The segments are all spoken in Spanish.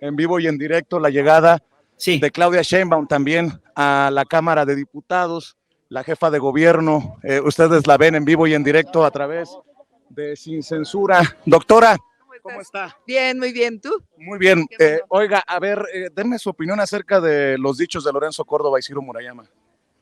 en vivo y en directo la llegada de Claudia Sheinbaum también a la Cámara de Diputados, la jefa de gobierno. Ustedes la ven en vivo y en directo a través de Sin Censura. Doctora, ¿cómo está? Bien, muy bien. ¿Tú? Muy bien. Oiga, a ver, denme su opinión acerca de los dichos de Lorenzo Córdoba y Ciro Murayama.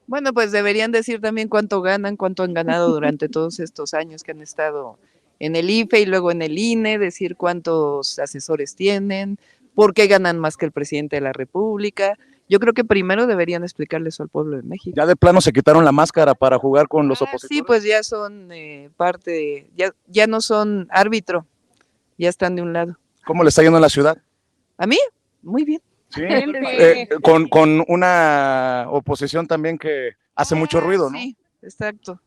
Bueno, pues deberían decir también cuánto ganan, cuánto han ganado durante todos estos años que han estado en el IFE y luego en el INE, decir cuántos asesores tienen, por qué ganan más que el presidente de la República. Yo creo que primero deberían explicarle eso al pueblo de México. Ya de plano se quitaron la máscara para jugar con los opositores. Sí, pues ya son parte, ya no son árbitro, ya están de un lado. ¿Cómo le está yendo en la ciudad? ¿A mí? Muy bien. Sí, con una oposición también que hace mucho ruido, ¿no? Sí, exacto.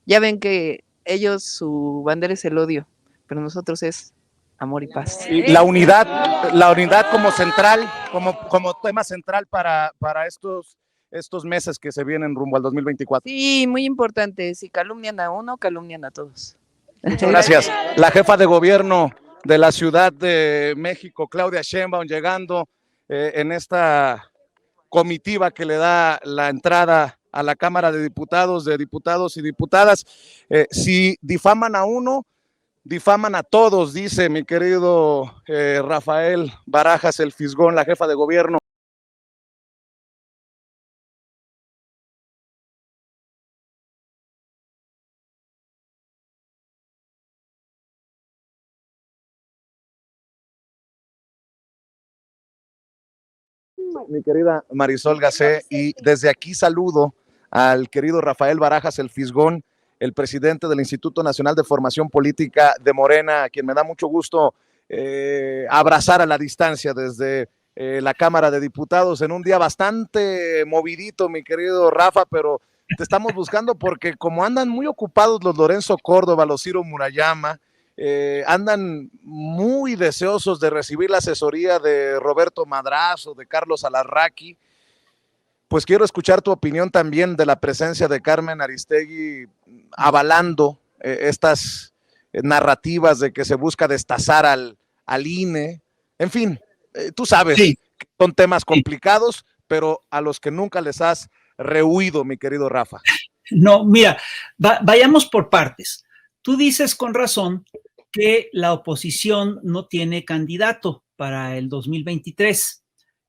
Ya ven que ellos, su bandera es el odio, pero nosotros es amor y paz. Y la unidad como central, como tema central para estos meses que se vienen rumbo al 2024. Sí, muy importante. Si calumnian a uno, calumnian a todos. Muchas gracias. La jefa de gobierno de la Ciudad de México, Claudia Sheinbaum, llegando en esta comitiva que le da la entrada a la Cámara de Diputados y Diputadas. Si difaman a uno, difaman a todos, dice mi querido Rafael Barajas, el Fisgón, la jefa de gobierno. Mi querida Marisol Gacé, y desde aquí saludo al querido Rafael Barajas, el Fisgón, el presidente del Instituto Nacional de Formación Política de Morena, a quien me da mucho gusto abrazar a la distancia desde la Cámara de Diputados en un día bastante movidito, mi querido Rafa, pero te estamos buscando porque como andan muy ocupados los Lorenzo Córdoba, los Ciro Murayama, andan muy deseosos de recibir la asesoría de Roberto Madrazo, de Carlos Alarraqui. Pues quiero escuchar tu opinión también de la presencia de Carmen Aristegui avalando estas narrativas de que se busca destazar al INE. En fin, tú sabes, sí, son temas complicados, pero a los que nunca les has rehuido, mi querido Rafa. No, mira, vayamos por partes. Tú dices con razón que la oposición no tiene candidato para el 2023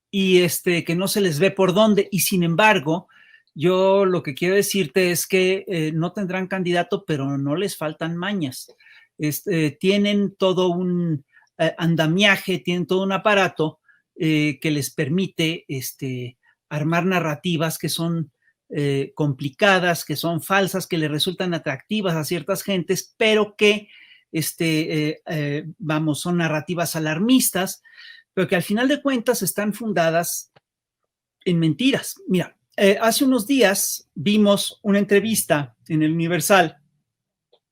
y que no se les ve por dónde. Y sin embargo, yo lo que quiero decirte es que no tendrán candidato, pero no les faltan mañas. Tienen todo un andamiaje, tienen todo un aparato que les permite armar narrativas que son complicadas, que son falsas, que le resultan atractivas a ciertas gentes, pero que son narrativas alarmistas, pero que al final de cuentas están fundadas en mentiras. Mira, hace unos días vimos una entrevista en el Universal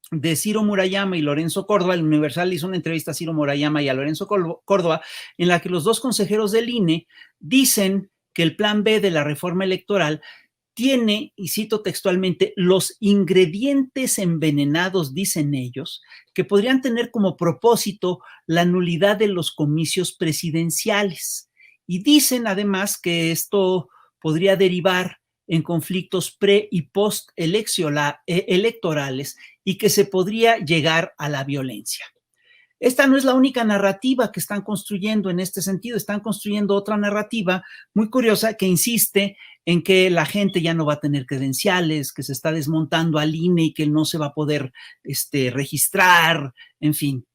de Ciro Murayama y Lorenzo Córdoba. El Universal hizo una entrevista a Ciro Murayama y a Lorenzo Córdoba, en la que los dos consejeros del INE dicen que el plan B de la reforma electoral tiene, y cito textualmente, los ingredientes envenenados, dicen ellos, que podrían tener como propósito la nulidad de los comicios presidenciales. Y dicen además que esto podría derivar en conflictos pre- y post-electorales y que se podría llegar a la violencia. Esta no es la única narrativa que están construyendo en este sentido, están construyendo otra narrativa muy curiosa que insiste en que la gente ya no va a tener credenciales, que se está desmontando al INE y que no se va a poder registrar, en fin.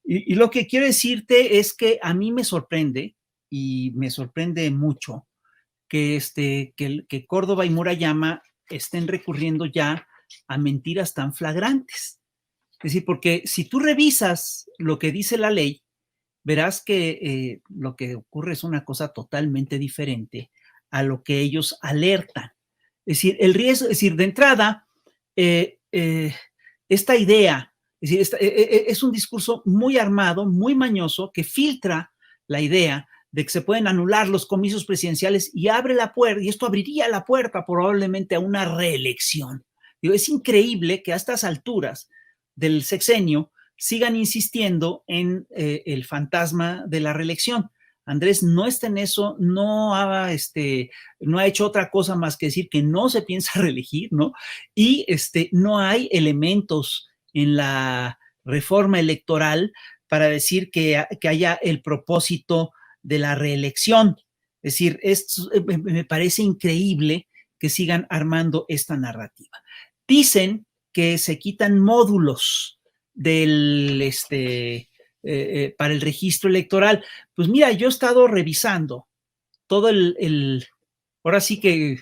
Y lo que quiero decirte es que a mí me sorprende, y me sorprende mucho, que Córdoba y Murayama estén recurriendo ya a mentiras tan flagrantes. Es decir, porque si tú revisas lo que dice la ley, verás que lo que ocurre es una cosa totalmente diferente a lo que ellos alertan. Es decir, el riesgo, es decir, de entrada, esta idea, es decir, es un discurso muy armado, muy mañoso, que filtra la idea de que se pueden anular los comicios presidenciales y abre la puerta, y esto abriría la puerta probablemente a una reelección. Digo, es increíble que a estas alturas del sexenio sigan insistiendo en el fantasma de la reelección. Andrés no está en eso, no ha hecho otra cosa más que decir que no se piensa reelegir, ¿no? Y no hay elementos en la reforma electoral para decir que haya el propósito de la reelección. Es decir, me parece increíble que sigan armando esta narrativa. Dicen que se quitan módulos del para el registro electoral. Pues mira, yo he estado revisando todo ahora sí que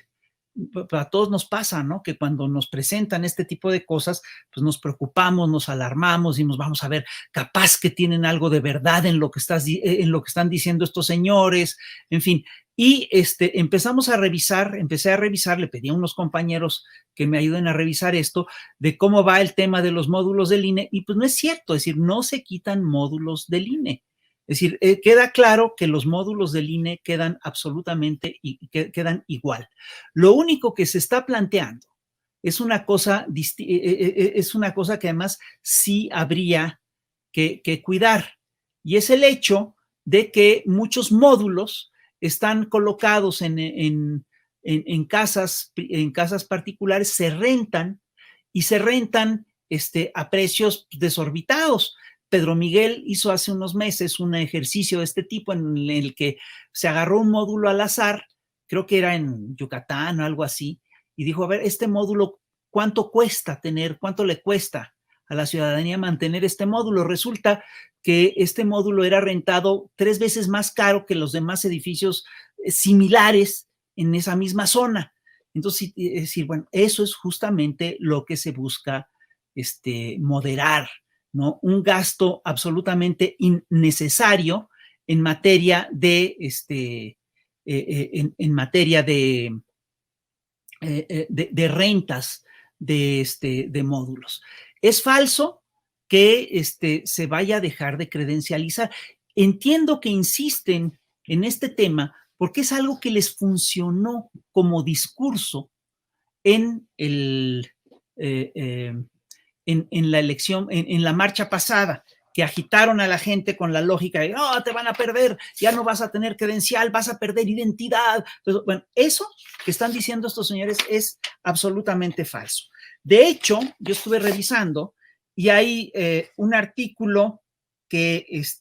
a todos nos pasa, ¿no? Que cuando nos presentan este tipo de cosas, pues nos preocupamos, nos alarmamos y nos vamos a ver, capaz que tienen algo de verdad en lo que están diciendo estos señores, en fin. Y empezamos a revisar, empecé a revisar, le pedí a unos compañeros que me ayuden a revisar esto, de cómo va el tema de los módulos del INE, y pues no es cierto, es decir, no se quitan módulos del INE. Es decir, queda claro que los módulos del INE quedan absolutamente quedan igual. Lo único que se está planteando es una cosa que además sí habría que cuidar, y es el hecho de que muchos módulos están colocados en casas particulares, se rentan a precios desorbitados. Pedro Miguel hizo hace unos meses un ejercicio de este tipo en el que se agarró un módulo al azar, creo que era en Yucatán o algo así, y dijo, a ver, este módulo, ¿cuánto le cuesta a la ciudadanía mantener este módulo? Resulta que este módulo era rentado 3 veces más caro que los demás edificios similares en esa misma zona. Entonces, es decir, bueno, eso es justamente lo que se busca moderar, ¿no? Un gasto absolutamente innecesario en materia de rentas de módulos. Es falso que se vaya a dejar de credencializar. Entiendo que insisten en este tema porque es algo que les funcionó como discurso en la elección, en la marcha pasada, que agitaron a la gente con la lógica de, no, te van a perder, ya no vas a tener credencial, vas a perder identidad. Entonces, bueno, eso que están diciendo estos señores es absolutamente falso. De hecho, yo estuve revisando y hay un artículo que es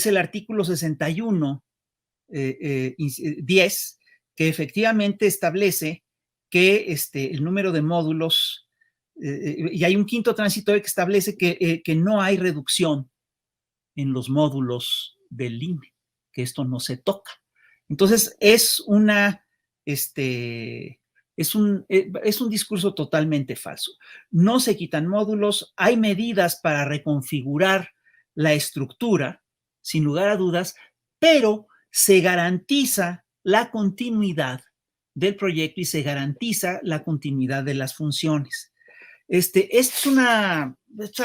el artículo 61, 10, que efectivamente establece que el número de módulos, y hay un quinto transitorio que establece que no hay reducción en los módulos del INE, que esto no se toca. Entonces, es un discurso totalmente falso. No se quitan módulos, hay medidas para reconfigurar la estructura, sin lugar a dudas, pero se garantiza la continuidad del proyecto y se garantiza la continuidad de las funciones. Es a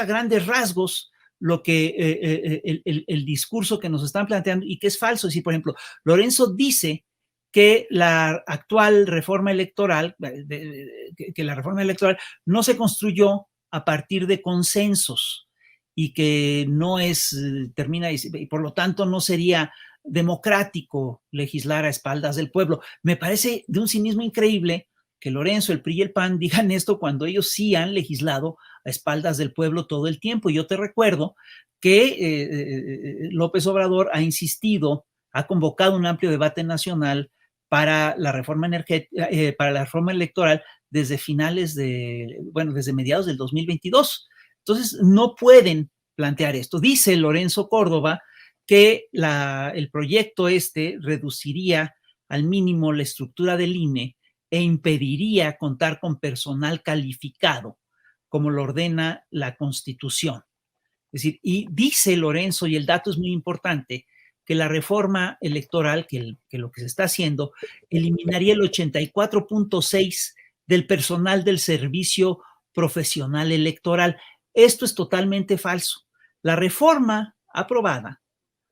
grandes rasgos lo que el discurso que nos están planteando y que es falso. Es decir, por ejemplo, Lorenzo dice que la actual reforma electoral, que la reforma electoral no se construyó a partir de consensos y que no termina, y por lo tanto no sería democrático legislar a espaldas del pueblo. Me parece de un cinismo increíble que Lorenzo, el PRI y el PAN digan esto cuando ellos sí han legislado a espaldas del pueblo todo el tiempo. Y yo te recuerdo que López Obrador ha insistido, ha convocado un amplio debate nacional para la reforma para la reforma electoral desde desde mediados del 2022. Entonces, no pueden plantear esto. Dice Lorenzo Córdoba que el proyecto reduciría al mínimo la estructura del INE e impediría contar con personal calificado, como lo ordena la Constitución. Es decir, y dice Lorenzo, y el dato es muy importante, que la reforma electoral, que lo que se está haciendo, eliminaría el 84.6% del personal del servicio profesional electoral. Esto es totalmente falso. La reforma aprobada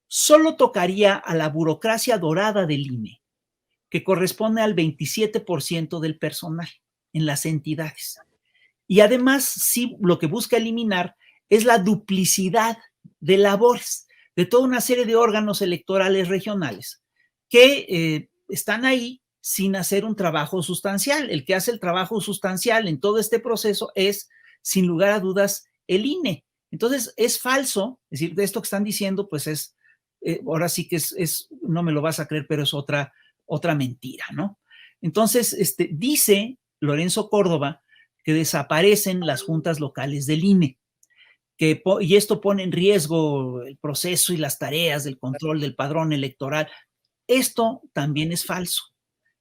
solo tocaría a la burocracia dorada del INE, que corresponde al 27% del personal en las entidades. Y además, sí, lo que busca eliminar es la duplicidad de labores de toda una serie de órganos electorales regionales que están ahí sin hacer un trabajo sustancial. El que hace el trabajo sustancial en todo este proceso es, sin lugar a dudas, el INE. Entonces, es falso, es decir, de esto que están diciendo, pues ahora sí que no me lo vas a creer, pero es otra mentira, ¿no? Entonces, dice Lorenzo Córdoba que desaparecen las juntas locales del INE, y esto pone en riesgo el proceso y las tareas del control del padrón electoral. Esto también es falso.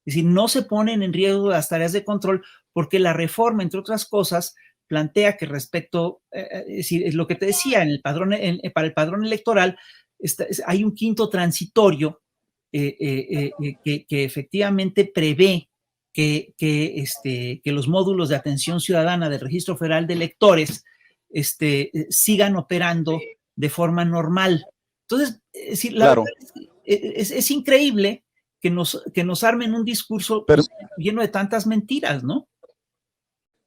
Es decir, no se ponen en riesgo las tareas de control porque la reforma, entre otras cosas, plantea que respecto, es decir, lo que te decía, para el padrón electoral hay un quinto transitorio que efectivamente prevé que los módulos de atención ciudadana del Registro Federal de Electores sigan operando de forma normal. Entonces, es decir, la verdad es increíble que nos armen un discurso lleno de tantas mentiras, ¿no?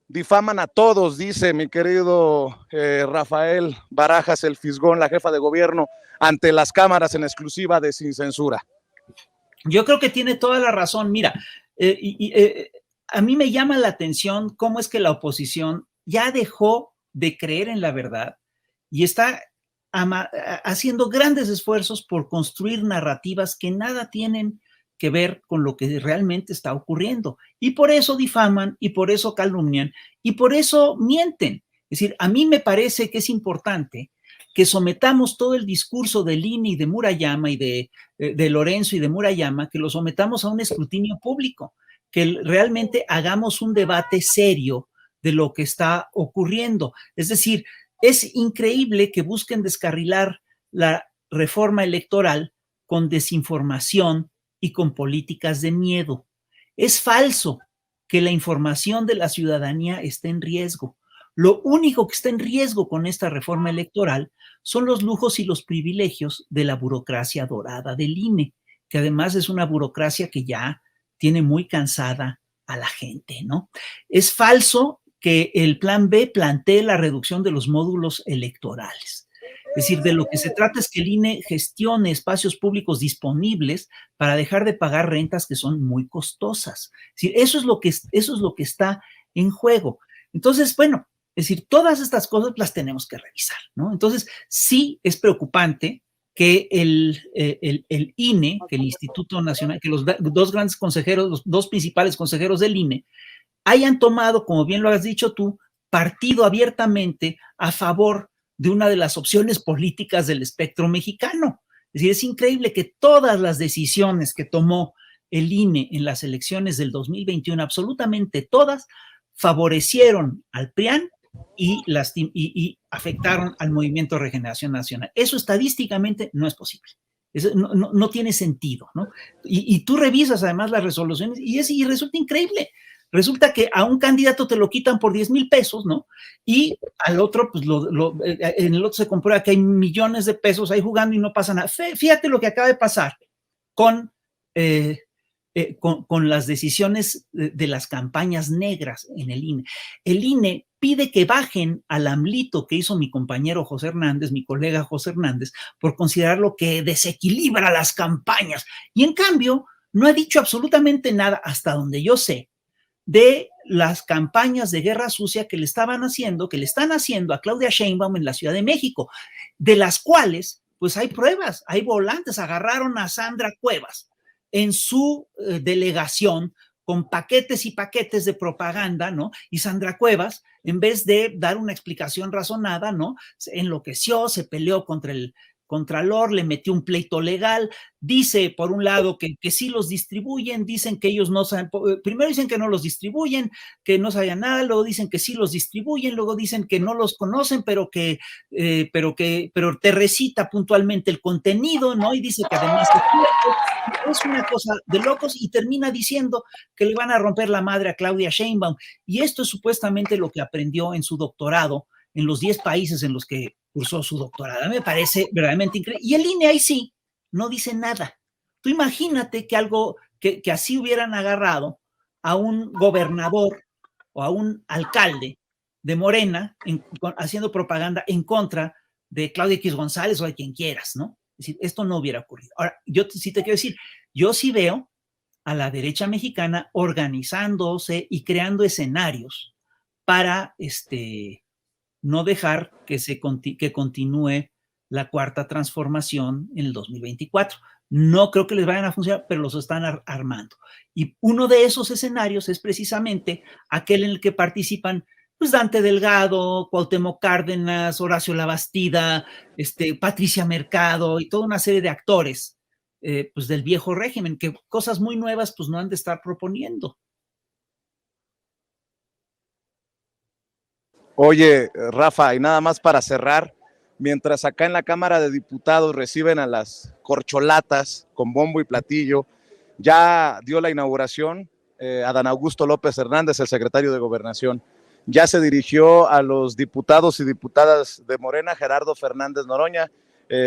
Difaman a todos, dice mi querido Rafael Barajas, el Fisgón, la jefa de gobierno, ante las cámaras en exclusiva de Sin Censura. Yo creo que tiene toda la razón. Mira, a mí me llama la atención cómo es que la oposición ya dejó de creer en la verdad y está haciendo grandes esfuerzos por construir narrativas que nada tienen que ver con lo que realmente está ocurriendo. Y por eso difaman, y por eso calumnian, y por eso mienten. Es decir, a mí me parece que es importante que sometamos todo el discurso de Lini y de Murayama y de Lorenzo y de Murayama, que lo sometamos a un escrutinio público, que realmente hagamos un debate serio de lo que está ocurriendo. Es decir, es increíble que busquen descarrilar la reforma electoral con desinformación y con políticas de miedo. Es falso que la información de la ciudadanía esté en riesgo. Lo único que está en riesgo con esta reforma electoral son los lujos y los privilegios de la burocracia dorada del INE, que además es una burocracia que ya tiene muy cansada a la gente, ¿no? Es falso que el plan B plantee la reducción de los módulos electorales. Es decir, de lo que se trata es que el INE gestione espacios públicos disponibles para dejar de pagar rentas que son muy costosas. Es decir, eso es lo que está en juego. Entonces, bueno, es decir, todas estas cosas las tenemos que revisar, ¿no? Entonces, sí es preocupante que el INE, que el Instituto Nacional, que los dos grandes consejeros, los dos principales consejeros del INE, hayan tomado, como bien lo has dicho tú, partido abiertamente a favor de una de las opciones políticas del espectro mexicano. Es decir, es increíble que todas las decisiones que tomó el INE en las elecciones del 2021, absolutamente todas, favorecieron al PRIAN y afectaron al Movimiento de Regeneración Nacional. Eso estadísticamente no es posible. Eso no tiene sentido, ¿no? Y tú revisas además las resoluciones y resulta increíble. Resulta que a un candidato te lo quitan por 10,000 pesos, ¿no? Y al otro, pues en el otro se comprueba que hay millones de pesos ahí jugando y no pasa nada. Fíjate lo que acaba de pasar con las decisiones de las campañas negras en el INE. El INE pide que bajen al AMLito que hizo mi compañero José Hernández, mi colega José Hernández, por considerarlo que desequilibra las campañas. Y en cambio, no ha dicho absolutamente nada, hasta donde yo sé, de las campañas de guerra sucia que le están haciendo a Claudia Sheinbaum en la Ciudad de México, de las cuales, pues hay pruebas, hay volantes, agarraron a Sandra Cuevas en su delegación con paquetes y paquetes de propaganda, ¿no? Y Sandra Cuevas, en vez de dar una explicación razonada, ¿no? Se enloqueció, se peleó contra el Contralor, le metió un pleito legal, dice por un lado que sí los distribuyen, dicen que ellos no saben, primero dicen que no los distribuyen, que no saben nada, luego dicen que sí los distribuyen, luego dicen que no los conocen, pero te recita puntualmente el contenido, ¿no? Y dice que además es una cosa de locos y termina diciendo que le van a romper la madre a Claudia Sheinbaum. Y esto es supuestamente lo que aprendió en su doctorado en los 10 países en los que cursó su doctorado. Me parece verdaderamente increíble. Y el INE ahí sí, no dice nada. Tú imagínate que así hubieran agarrado a un gobernador o a un alcalde de Morena haciendo propaganda en contra de Claudia X González o de quien quieras, ¿no? Es decir, esto no hubiera ocurrido. Ahora, yo sí te quiero decir, yo sí veo a la derecha mexicana organizándose y creando escenarios para no dejar que continúe la cuarta transformación en el 2024. No creo que les vayan a funcionar, pero los están armando. Y uno de esos escenarios es precisamente aquel en el que participan pues Dante Delgado, Cuauhtémoc Cárdenas, Horacio Labastida, Patricia Mercado y toda una serie de actores pues del viejo régimen, que cosas muy nuevas pues no han de estar proponiendo. Oye, Rafa, y nada más para cerrar, mientras acá en la Cámara de Diputados reciben a las corcholatas con bombo y platillo, ya dio la inauguración Adán Augusto López Hernández, el secretario de Gobernación. Ya se dirigió a los diputados y diputadas de Morena, Gerardo Fernández Noroña,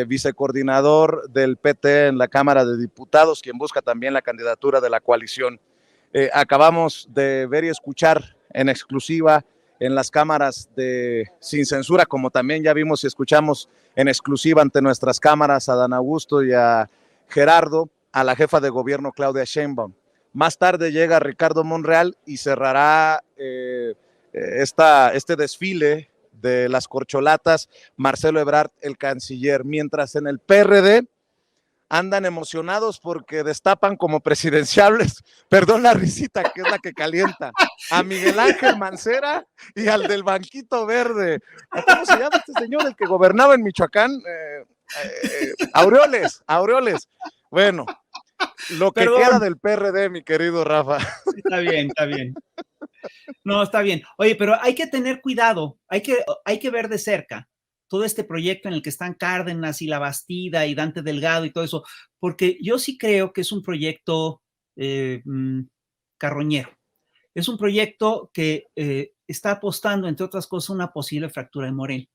vicecoordinador del PT en la Cámara de Diputados, quien busca también la candidatura de la coalición. Acabamos de ver y escuchar en exclusiva en las cámaras de Sin Censura, como también ya vimos y escuchamos en exclusiva ante nuestras cámaras a Dan Augusto y a Gerardo, a la jefa de gobierno Claudia Sheinbaum. Más tarde llega Ricardo Monreal y cerrará este desfile de las corcholatas Marcelo Ebrard, el canciller, mientras en el PRD andan emocionados porque destapan como presidenciables, perdón la risita que es la que calienta, a Miguel Ángel Mancera y al del banquito verde. ¿Cómo se llama este señor, el que gobernaba en Michoacán? Aureoles. Bueno, lo que queda del PRD, mi querido Rafa. Está bien. No, está bien. Oye, pero hay que tener cuidado, hay que ver de cerca todo este proyecto en el que están Cárdenas y Labastida y Dante Delgado y todo eso, porque yo sí creo que es un proyecto carroñero. Es un proyecto que está apostando, entre otras cosas, una posible fractura de Morena.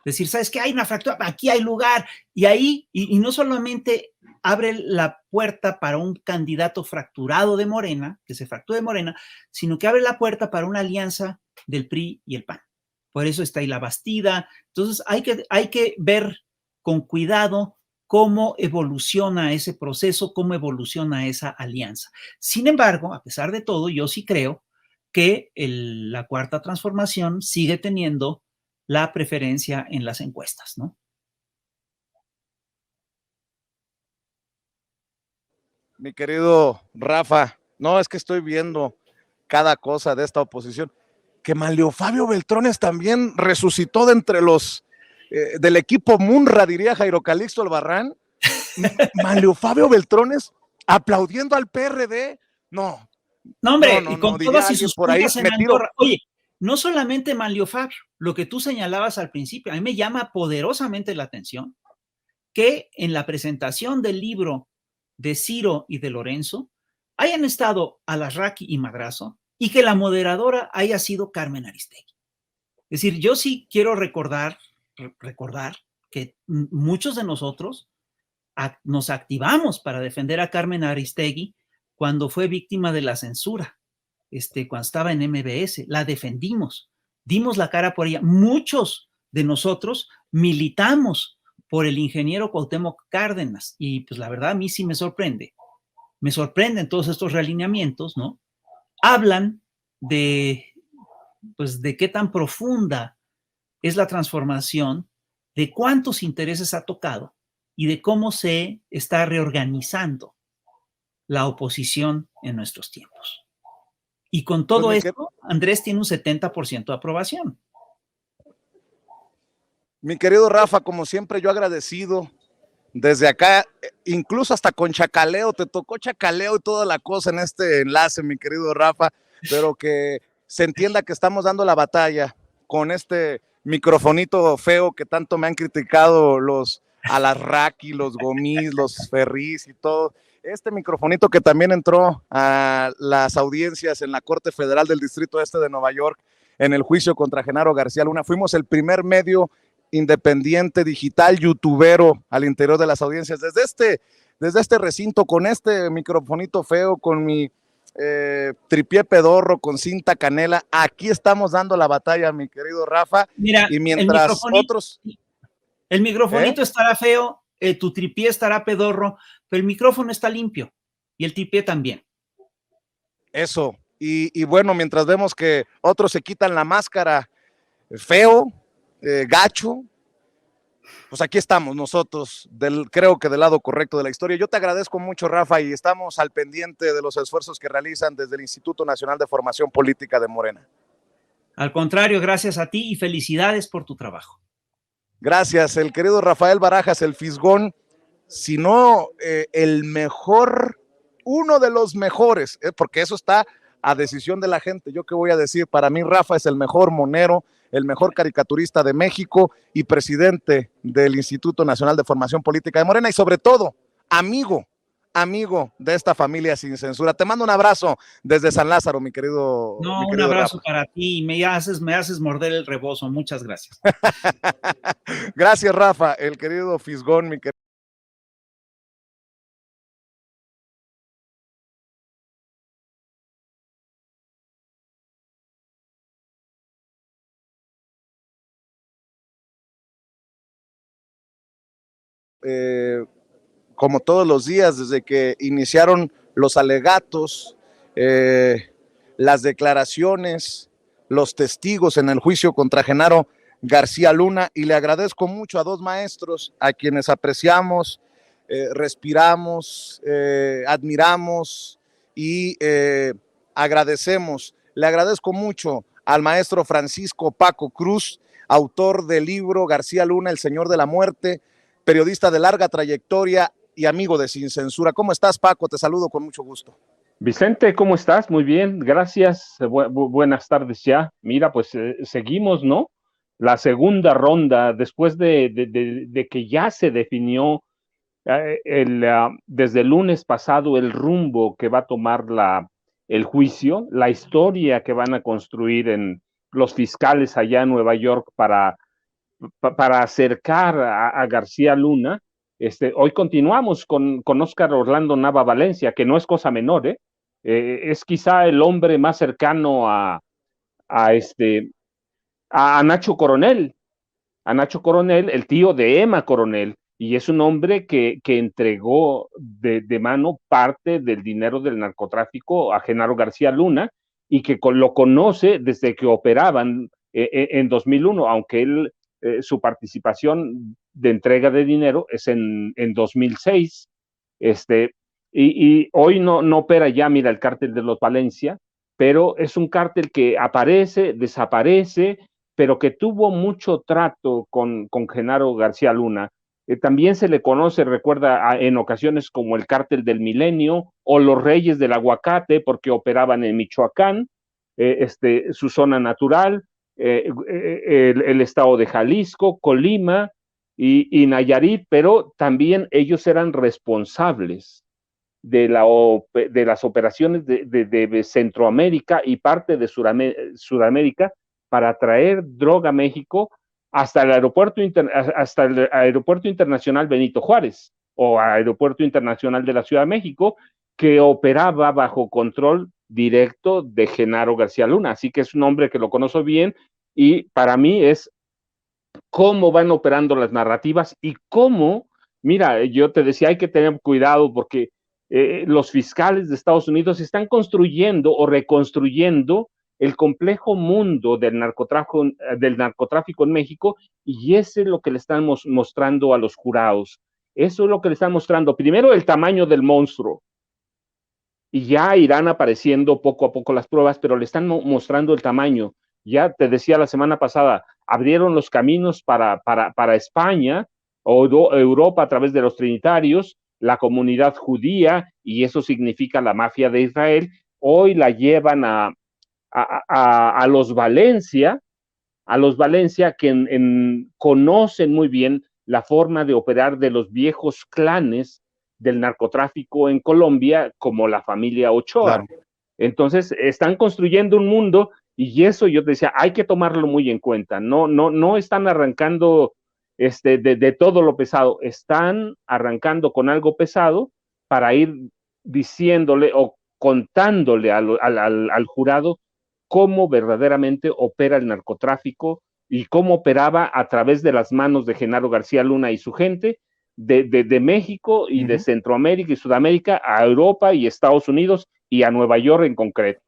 Es decir, ¿sabes qué? Hay una fractura, aquí hay lugar, y ahí, y no solamente abre la puerta para un candidato fracturado de Morena, que se fracture de Morena, sino que abre la puerta para una alianza del PRI y el PAN. Por eso está ahí la Bastida. Entonces hay que ver con cuidado cómo evoluciona ese proceso, cómo evoluciona esa alianza. Sin embargo, a pesar de todo, yo sí creo que la cuarta transformación sigue teniendo la preferencia en las encuestas, ¿no? Mi querido Rafa, no, es que estoy viendo cada cosa de esta oposición, que Manlio Fabio Beltrones también resucitó de entre los del equipo Munra, diría Jairo Calixto Albarrán. Manlio Fabio Beltrones aplaudiendo al PRD, no. No, hombre, y con todas y sus por ahí en Andorra. Oye, no solamente Manlio Fabio, lo que tú señalabas al principio, a mí me llama poderosamente la atención que en la presentación del libro de Ciro y de Lorenzo hayan estado Alarraqui y Madrazo y que la moderadora haya sido Carmen Aristegui. Es decir, yo sí quiero recordar que muchos de nosotros nos activamos para defender a Carmen Aristegui cuando fue víctima de la censura, cuando estaba en MBS, la defendimos, dimos la cara por ella. Muchos de nosotros militamos por el ingeniero Cuauhtémoc Cárdenas y pues la verdad a mí sí me sorprenden todos estos realineamientos, ¿no? Hablan de qué tan profunda es la transformación, de cuántos intereses ha tocado y de cómo se está reorganizando la oposición en nuestros tiempos. Y con todo esto, Andrés tiene un 70% de aprobación. Mi querido Rafa, como siempre, yo agradecido desde acá, incluso hasta con chacaleo, te tocó chacaleo y toda la cosa en este enlace, mi querido Rafa, pero que se entienda que estamos dando la batalla con este microfonito feo que tanto me han criticado los Alarraqui, los Gomis, los Ferris y todo. Este microfonito que también entró a las audiencias en la Corte Federal del Distrito Este de Nueva York en el juicio contra Genaro García Luna. Fuimos el primer medio independiente, digital, youtubero al interior de las audiencias. Desde este recinto, con este microfonito feo, con mi tripié pedorro con cinta canela. Aquí estamos dando la batalla, mi querido Rafa. Mira, y mientras otros... El microfonito estará feo, tu tripié estará pedorro, pero el micrófono está limpio y el tripié también. Eso. Y bueno, mientras vemos que otros se quitan la máscara feo, gacho, pues aquí estamos nosotros, creo que del lado correcto de la historia. Yo te agradezco mucho, Rafa, y estamos al pendiente de los esfuerzos que realizan desde el Instituto Nacional de Formación Política de Morena. Al contrario, gracias a ti y felicidades por tu trabajo. Gracias, el querido Rafael Barajas, el Fisgón, si no el mejor, uno de los mejores, porque eso está a decisión de la gente. Yo qué voy a decir, para mí Rafa es el mejor monero, el mejor caricaturista de México y presidente del Instituto Nacional de Formación Política de Morena y sobre todo, amigo de esta familia sin censura. Te mando un abrazo desde San Lázaro, mi querido. No, mi un querido abrazo Rafa. para ti, me haces morder el rebozo, muchas gracias. Gracias, Rafa, el querido Fisgón, mi querido. Como todos los días, desde que iniciaron los alegatos, las declaraciones, los testigos en el juicio contra Genaro García Luna, y le agradezco mucho a dos maestros a quienes apreciamos, respiramos, admiramos y agradecemos. Le agradezco mucho al maestro Francisco Paco Cruz, autor del libro García Luna, El Señor de la Muerte, periodista de larga trayectoria y amigo de Sin Censura. ¿Cómo estás, Paco? Te saludo con mucho gusto. Vicente, ¿cómo estás? Muy bien, gracias. Buenas tardes ya. Mira, pues seguimos, ¿no? La segunda ronda, después de que ya se definió desde el lunes pasado el rumbo que va a tomar el juicio, la historia que van a construir en los fiscales allá en Nueva York para acercar a García Luna. Hoy continuamos con Óscar Orlando Nava Valencia, que no es cosa menor, es quizá el hombre más cercano a Nacho Coronel, el tío de Emma Coronel, y es un hombre que entregó de mano parte del dinero del narcotráfico a Genaro García Luna y que lo conoce desde que operaban en 2001, aunque él su participación de entrega de dinero es en 2006, y hoy no opera ya, mira, el cártel de los Valencia, pero es un cártel que aparece, desaparece, pero que tuvo mucho trato con Genaro García Luna. También se le conoce, recuerda, en ocasiones como el cártel del Milenio o los Reyes del Aguacate, porque operaban en Michoacán, su zona natural, el estado de Jalisco, Colima y Nayarit, pero también ellos eran responsables de las operaciones de Centroamérica y parte de Sudamérica para traer droga a México hasta el aeropuerto internacional Benito Juárez o aeropuerto internacional de la Ciudad de México, que operaba bajo control directo de Genaro García Luna. Así que es un hombre que lo conozco bien y para mí es cómo van operando las narrativas y cómo, mira, yo te decía, hay que tener cuidado porque los fiscales de Estados Unidos están construyendo o reconstruyendo el complejo mundo del narcotráfico en México, y eso es lo que le estamos mostrando a los jurados. Eso es lo que le están mostrando. Primero, el tamaño del monstruo. Y ya irán apareciendo poco a poco las pruebas, pero le están mostrando el tamaño. Ya te decía la semana pasada, abrieron los caminos para España o Europa a través de los trinitarios, la comunidad judía, y eso significa la mafia de Israel. Hoy la llevan a los Valencia, que conocen muy bien la forma de operar de los viejos clanes del narcotráfico en Colombia, como la familia Ochoa. Claro. Entonces, están construyendo un mundo, y eso yo decía, hay que tomarlo muy en cuenta. No están arrancando de todo lo pesado, están arrancando con algo pesado para ir diciéndole o contándole al jurado cómo verdaderamente opera el narcotráfico y cómo operaba a través de las manos de Genaro García Luna y su gente, de México y de Centroamérica y Sudamérica a Europa y Estados Unidos y a Nueva York en concreto.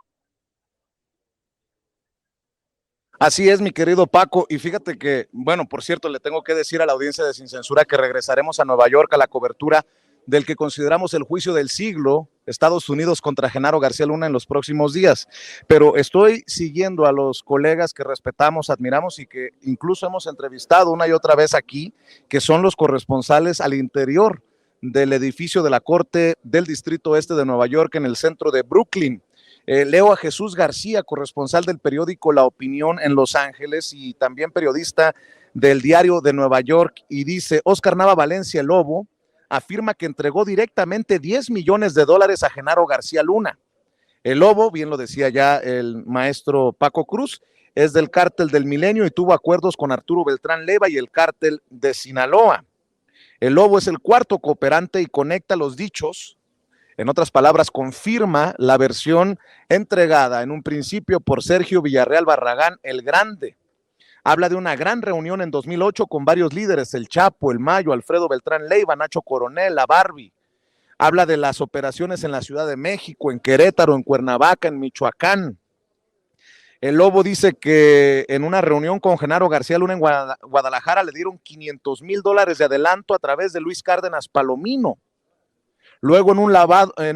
Así es, mi querido Paco, y fíjate que, bueno, por cierto, le tengo que decir a la audiencia de Sin Censura que regresaremos a Nueva York a la cobertura del que consideramos el juicio del siglo, Estados Unidos contra Genaro García Luna, en los próximos días. Pero estoy siguiendo a los colegas que respetamos, admiramos y que incluso hemos entrevistado una y otra vez aquí, que son los corresponsales al interior del edificio de la Corte del Distrito Este de Nueva York, en el centro de Brooklyn. Leo a Jesús García, corresponsal del periódico La Opinión en Los Ángeles y también periodista del Diario de Nueva York, y dice: Óscar Nava Valencia, el Lobo, afirma que entregó directamente $10 millones a Genaro García Luna. El Lobo, bien lo decía ya el maestro Paco Cruz, es del Cártel del Milenio y tuvo acuerdos con Arturo Beltrán Leiva y el Cártel de Sinaloa. El Lobo es el cuarto cooperante y conecta los dichos. En otras palabras, confirma la versión entregada en un principio por Sergio Villarreal Barragán, el Grande. Habla de una gran reunión en 2008 con varios líderes: el Chapo, el Mayo, Alfredo Beltrán Leiva, Nacho Coronel, la Barbie. Habla de las operaciones en la Ciudad de México, en Querétaro, en Cuernavaca, en Michoacán. El Lobo dice que en una reunión con Genaro García Luna en Guadalajara le dieron $500,000 de adelanto a través de Luis Cárdenas Palomino. Luego en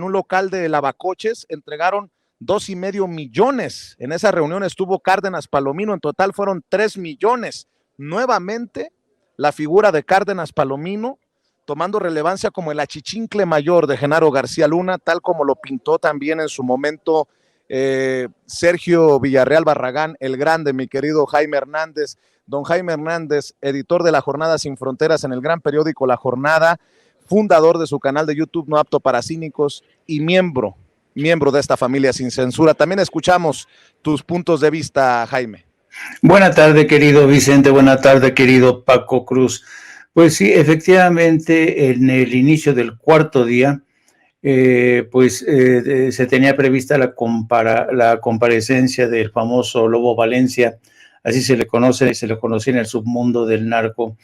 un local de lavacoches entregaron $2.5 millones. En esa reunión estuvo Cárdenas Palomino, en total fueron $3 millones. Nuevamente, la figura de Cárdenas Palomino tomando relevancia como el achichincle mayor de Genaro García Luna, tal como lo pintó también en su momento Sergio Villarreal Barragán, el Grande, mi querido Jaime Hernández. Don Jaime Hernández, editor de La Jornada Sin Fronteras en el gran periódico La Jornada, fundador de su canal de YouTube No Apto para Cínicos y miembro de esta familia Sin Censura. También escuchamos tus puntos de vista, Jaime. Buena tarde, querido Vicente. Buena tarde, querido Paco Cruz. Pues sí, efectivamente, en el inicio del cuarto día, se tenía prevista la comparecencia del famoso Lobo Valencia, así se le conocía en el submundo del narco.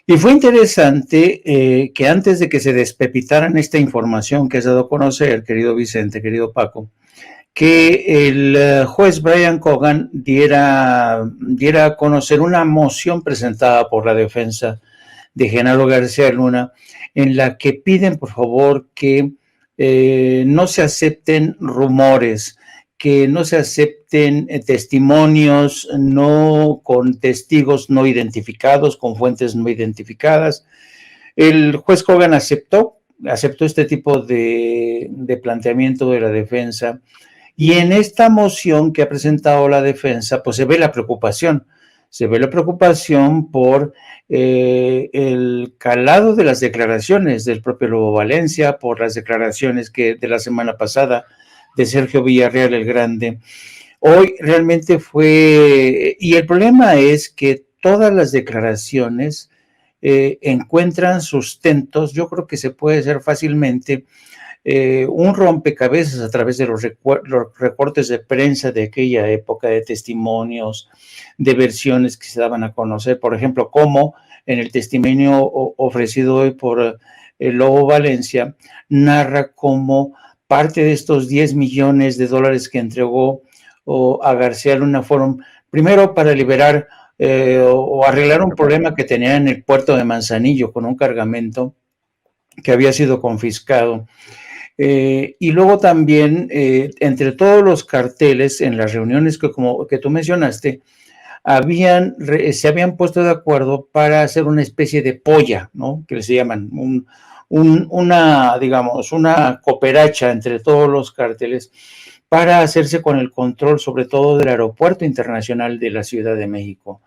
Y fue interesante que antes de que se despepitaran esta información que has dado a conocer, querido Vicente, querido Paco, que el juez Brian Cogan diera a conocer una moción presentada por la defensa de Genaro García Luna, en la que piden, por favor, que no se acepten rumores, que no se acepten testimonios con testigos no identificados, con fuentes no identificadas. El juez Cogan aceptó este tipo de planteamiento de la defensa, y en esta moción que ha presentado la defensa, pues se ve la preocupación por el calado de las declaraciones del propio Lobo Valencia, por las declaraciones de la semana pasada de Sergio Villarreal el Grande. Hoy realmente y el problema es que todas las declaraciones encuentran sustentos. Yo creo que se puede hacer fácilmente un rompecabezas a través de los recortes de prensa de aquella época, de testimonios, de versiones que se daban a conocer. Por ejemplo, como en el testimonio ofrecido hoy por el Lobo Valencia, narra cómo parte de estos $10 millones que entregó a García Luna fueron primero para liberar o arreglar un problema que tenía en el puerto de Manzanillo con un cargamento que había sido confiscado. Y luego también, entre todos los carteles, en las reuniones que tú mencionaste, se habían puesto de acuerdo para hacer una especie de polla, ¿no? Que se llaman una cooperacha entre todos los carteles para hacerse con el control, sobre todo del aeropuerto internacional de la Ciudad de México.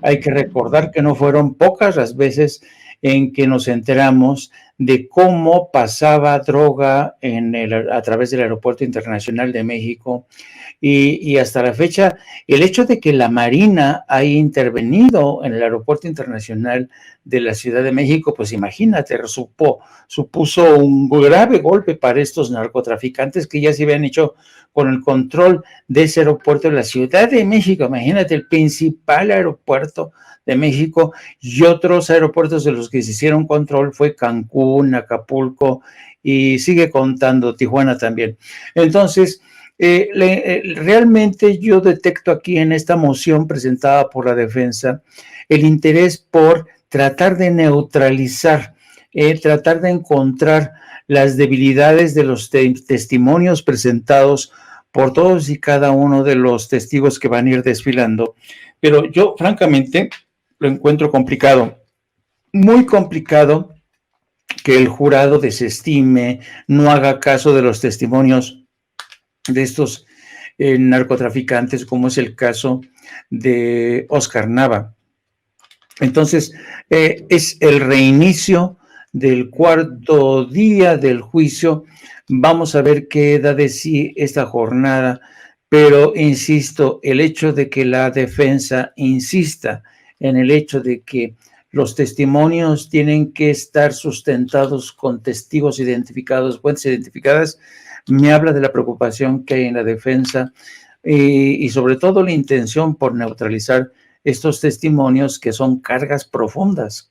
Hay que recordar que no fueron pocas las veces en que nos enteramos de cómo pasaba droga a través del Aeropuerto Internacional de México, y hasta la fecha, el hecho de que la Marina haya intervenido en el Aeropuerto Internacional de la Ciudad de México, pues imagínate, supuso un grave golpe para estos narcotraficantes que ya se habían hecho con el control de ese aeropuerto de la Ciudad de México. Imagínate, el principal aeropuerto de México, y otros aeropuertos de los que se hicieron control fue Cancún, Acapulco, y sigue contando Tijuana también. Entonces, realmente yo detecto aquí en esta moción presentada por la defensa el interés por tratar de neutralizar, tratar de encontrar las debilidades de los testimonios presentados por todos y cada uno de los testigos que van a ir desfilando. Pero yo francamente lo encuentro complicado, muy complicado, que el jurado desestime, no haga caso de los testimonios de estos narcotraficantes, como es el caso de Oscar Nava. Entonces, es el reinicio del cuarto día del juicio. Vamos a ver qué da de sí esta jornada, pero insisto, el hecho de que la defensa insista en el hecho de que los testimonios tienen que estar sustentados con testigos identificados, fuentes identificadas, me habla de la preocupación que hay en la defensa y sobre todo la intención por neutralizar estos testimonios que son cargas profundas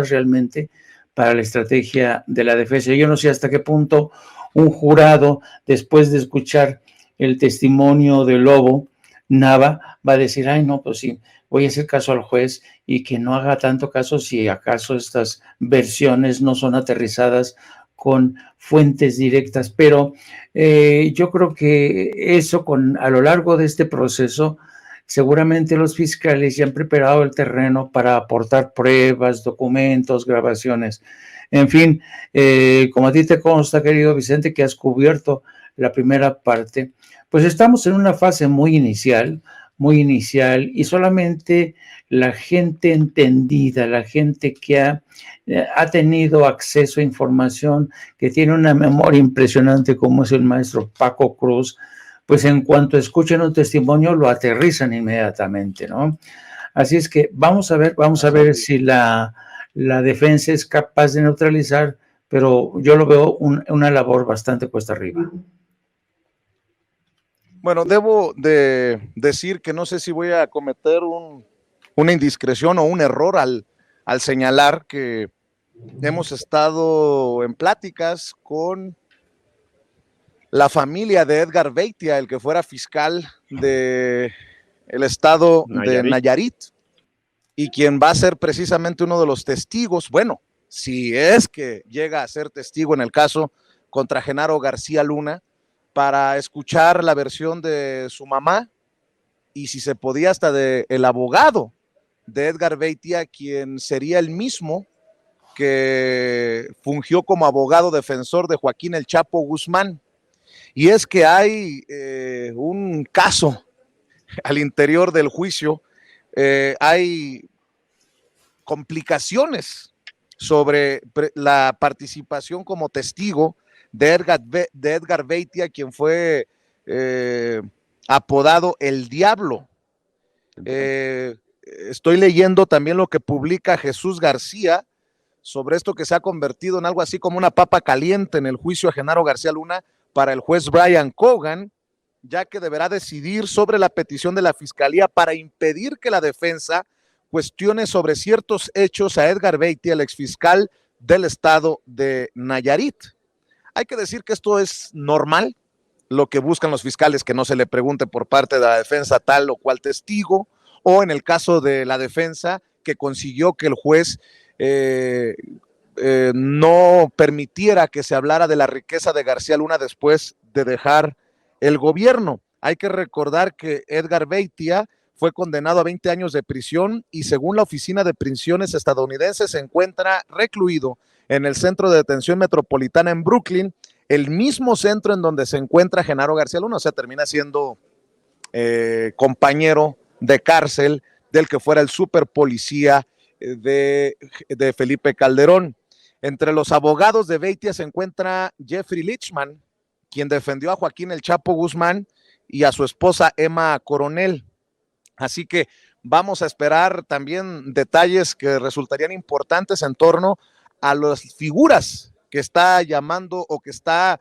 realmente para la estrategia de la defensa. Yo no sé hasta qué punto un jurado, después de escuchar el testimonio de Lobo Nava, va a decir, ay no, pues sí, voy a hacer caso al juez, y que no haga tanto caso si acaso estas versiones no son aterrizadas con fuentes directas. Pero yo creo que eso a lo largo de este proceso, seguramente los fiscales ya han preparado el terreno para aportar pruebas, documentos, grabaciones. En fin, como a ti te consta, querido Vicente, que has cubierto la primera parte, pues estamos en una fase muy inicial, y solamente la gente entendida, la gente que ha tenido acceso a información, que tiene una memoria impresionante, como es el maestro Paco Cruz, pues en cuanto escuchen un testimonio lo aterrizan inmediatamente, ¿no? Así es que vamos a ver si la defensa es capaz de neutralizar, pero yo lo veo una labor bastante cuesta arriba. Bueno, debo de decir que no sé si voy a cometer una indiscreción o un error al señalar que hemos estado en pláticas con la familia de Edgar Beitia, el que fuera fiscal del estado de Nayarit, y quien va a ser precisamente uno de los testigos, bueno, si es que llega a ser testigo en el caso contra Genaro García Luna, para escuchar la versión de su mamá y si se podía hasta el abogado de Edgar Beitia, quien sería el mismo que fungió como abogado defensor de Joaquín El Chapo Guzmán. Y es que hay un caso al interior del juicio, hay complicaciones sobre la participación como testigo de Edgar Beitia, quien fue apodado El Diablo. Estoy leyendo también lo que publica Jesús García sobre esto, que se ha convertido en algo así como una papa caliente en el juicio a Genaro García Luna para el juez Brian Cogan, ya que deberá decidir sobre la petición de la fiscalía para impedir que la defensa cuestione sobre ciertos hechos a Edgar Beitia, el exfiscal del estado de Nayarit. Hay que decir que esto es normal, lo que buscan los fiscales, que no se le pregunte por parte de la defensa tal o cual testigo, o en el caso de la defensa, que consiguió que el juez no permitiera que se hablara de la riqueza de García Luna después de dejar el gobierno. Hay que recordar que Edgar Beitia fue condenado a 20 años de prisión y según la Oficina de Prisiones estadounidense se encuentra recluido en el Centro de Detención Metropolitana en Brooklyn, el mismo centro en donde se encuentra Genaro García Luna, o sea, termina siendo compañero de cárcel del que fuera el superpolicía de Felipe Calderón. Entre los abogados de Beitia se encuentra Jeffrey Lichman, quien defendió a Joaquín El Chapo Guzmán y a su esposa Emma Coronel. Así que vamos a esperar también detalles que resultarían importantes en torno a las figuras que está llamando o que está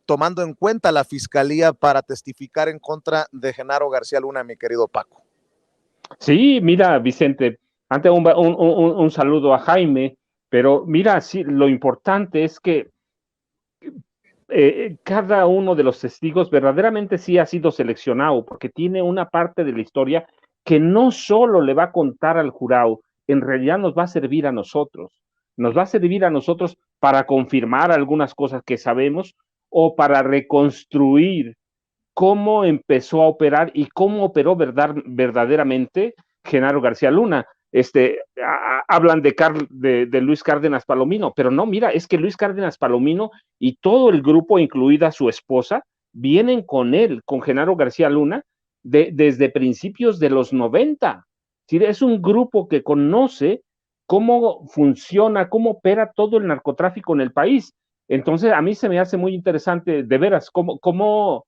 tomando en cuenta la Fiscalía para testificar en contra de Genaro García Luna, mi querido Paco. Sí, mira, Vicente, antes un saludo a Jaime, pero mira, sí, lo importante es que cada uno de los testigos verdaderamente sí ha sido seleccionado, porque tiene una parte de la historia que no solo le va a contar al jurado, en realidad nos va a servir a nosotros. Nos va a servir a nosotros para confirmar algunas cosas que sabemos o para reconstruir cómo empezó a operar y cómo operó verdaderamente Genaro García Luna. Hablan de Luis Cárdenas Palomino, pero no, mira, es que Luis Cárdenas Palomino y todo el grupo, incluida su esposa, vienen con él, con Genaro García Luna, desde principios de los 90. ¿Sí? Es un grupo que conoce cómo funciona, cómo opera todo el narcotráfico en el país. Entonces, a mí se me hace muy interesante, de veras, cómo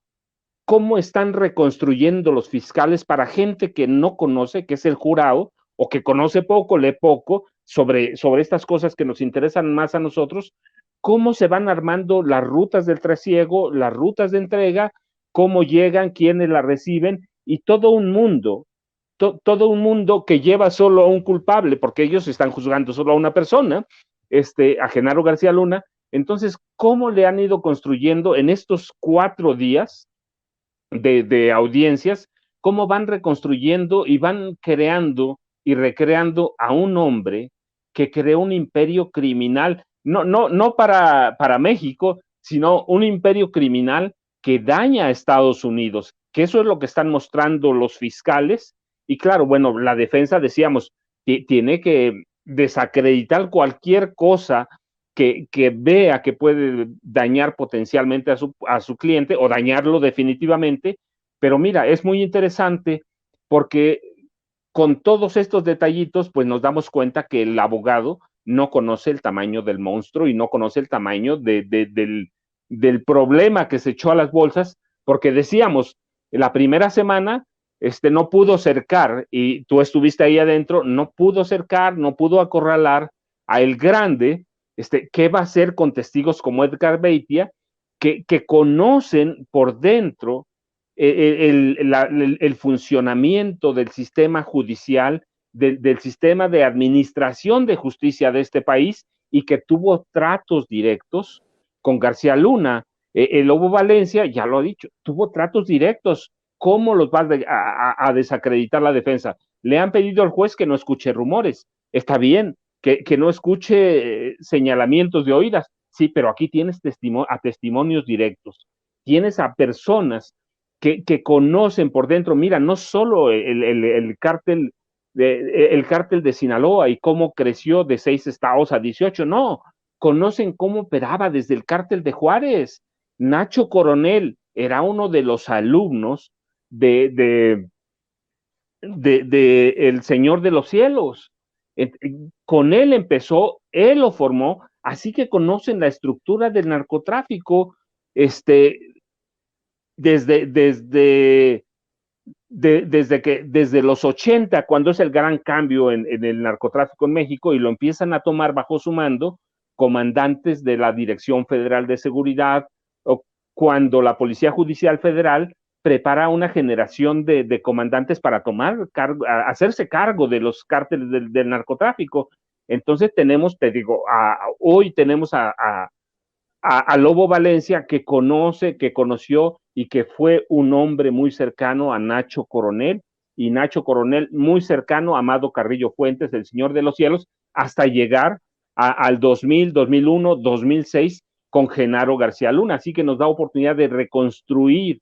están reconstruyendo los fiscales para gente que no conoce, que es el jurado, o que conoce poco, lee poco sobre estas cosas que nos interesan más a nosotros, cómo se van armando las rutas del trasiego, las rutas de entrega, cómo llegan, quiénes la reciben, y todo un mundo que lleva solo a un culpable, porque ellos están juzgando solo a una persona, a Genaro García Luna. Entonces, ¿cómo le han ido construyendo en estos 4 días de audiencias, cómo van reconstruyendo y van creando y recreando a un hombre que creó un imperio criminal, no para México, sino un imperio criminal que daña a Estados Unidos, que eso es lo que están mostrando los fiscales. Y claro, bueno, la defensa, decíamos, tiene que desacreditar cualquier cosa que vea que puede dañar potencialmente a su cliente o dañarlo definitivamente. Pero mira, es muy interesante porque con todos estos detallitos, pues nos damos cuenta que el abogado no conoce el tamaño del monstruo y no conoce el tamaño del problema que se echó a las bolsas, porque decíamos, la primera semana no pudo cercar, y tú estuviste ahí adentro, no pudo cercar, no pudo acorralar a El Grande. ¿Qué va a hacer con testigos como Edgar Beitia, que conocen por dentro el funcionamiento del sistema judicial, del sistema de administración de justicia de este país, y que tuvo tratos directos con García Luna? El Lobo Valencia, ya lo ha dicho, tuvo tratos directos. ¿Cómo los va a desacreditar la defensa? Le han pedido al juez que no escuche rumores. Está bien, que no escuche señalamientos de oídas. Sí, pero aquí tienes a testimonios directos. Tienes a personas que conocen por dentro. Mira, no solo el cártel de Sinaloa y cómo creció de 6 estados a 18, no, conocen cómo operaba desde el cártel de Juárez. Nacho Coronel era uno de los alumnos de El Señor de los Cielos. Con él empezó, él lo formó, así que conocen la estructura del narcotráfico desde los 80, cuando es el gran cambio en el narcotráfico en México, y lo empiezan a tomar bajo su mando comandantes de la Dirección Federal de Seguridad, o cuando la Policía Judicial Federal prepara una generación de comandantes para hacerse cargo de los cárteles del narcotráfico. Entonces tenemos, te digo, hoy tenemos a Lobo Valencia, que conoció y que fue un hombre muy cercano a Nacho Coronel, y Nacho Coronel muy cercano a Amado Carrillo Fuentes, el Señor de los Cielos, hasta llegar al 2000, 2001, 2006 con Genaro García Luna. Así que nos da oportunidad de reconstruir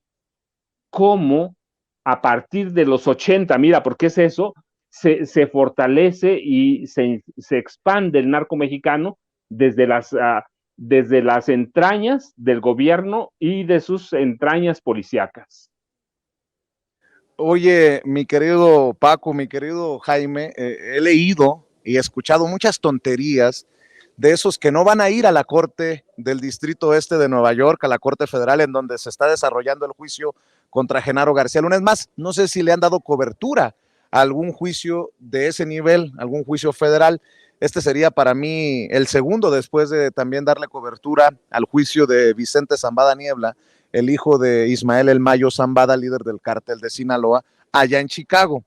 cómo a partir de los 80, mira, porque es eso, se fortalece y se expande el narco mexicano desde las entrañas del gobierno y de sus entrañas policíacas. Oye, mi querido Paco, mi querido Jaime, he leído y escuchado muchas tonterías de esos que no van a ir a la Corte del Distrito Este de Nueva York, a la Corte Federal, en donde se está desarrollando el juicio contra Genaro García Luna. Es más, no sé si le han dado cobertura a algún juicio de ese nivel, algún juicio federal. Este sería para mí el segundo, después de también darle cobertura al juicio de Vicente Zambada Niebla, el hijo de Ismael El Mayo Zambada, líder del cártel de Sinaloa, allá en Chicago.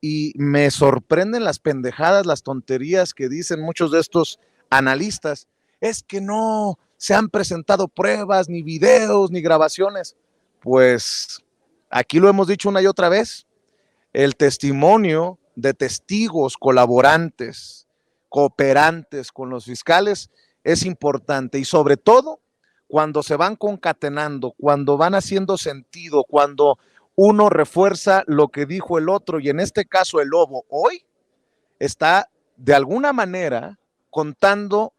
Y me sorprenden las pendejadas, las tonterías que dicen muchos de estos analistas. Es que no se han presentado pruebas, ni videos, ni grabaciones. Pues aquí lo hemos dicho una y otra vez, el testimonio de testigos, colaborantes, cooperantes con los fiscales es importante, y sobre todo cuando se van concatenando, cuando van haciendo sentido, cuando uno refuerza lo que dijo el otro, y en este caso el Lobo hoy está de alguna manera contando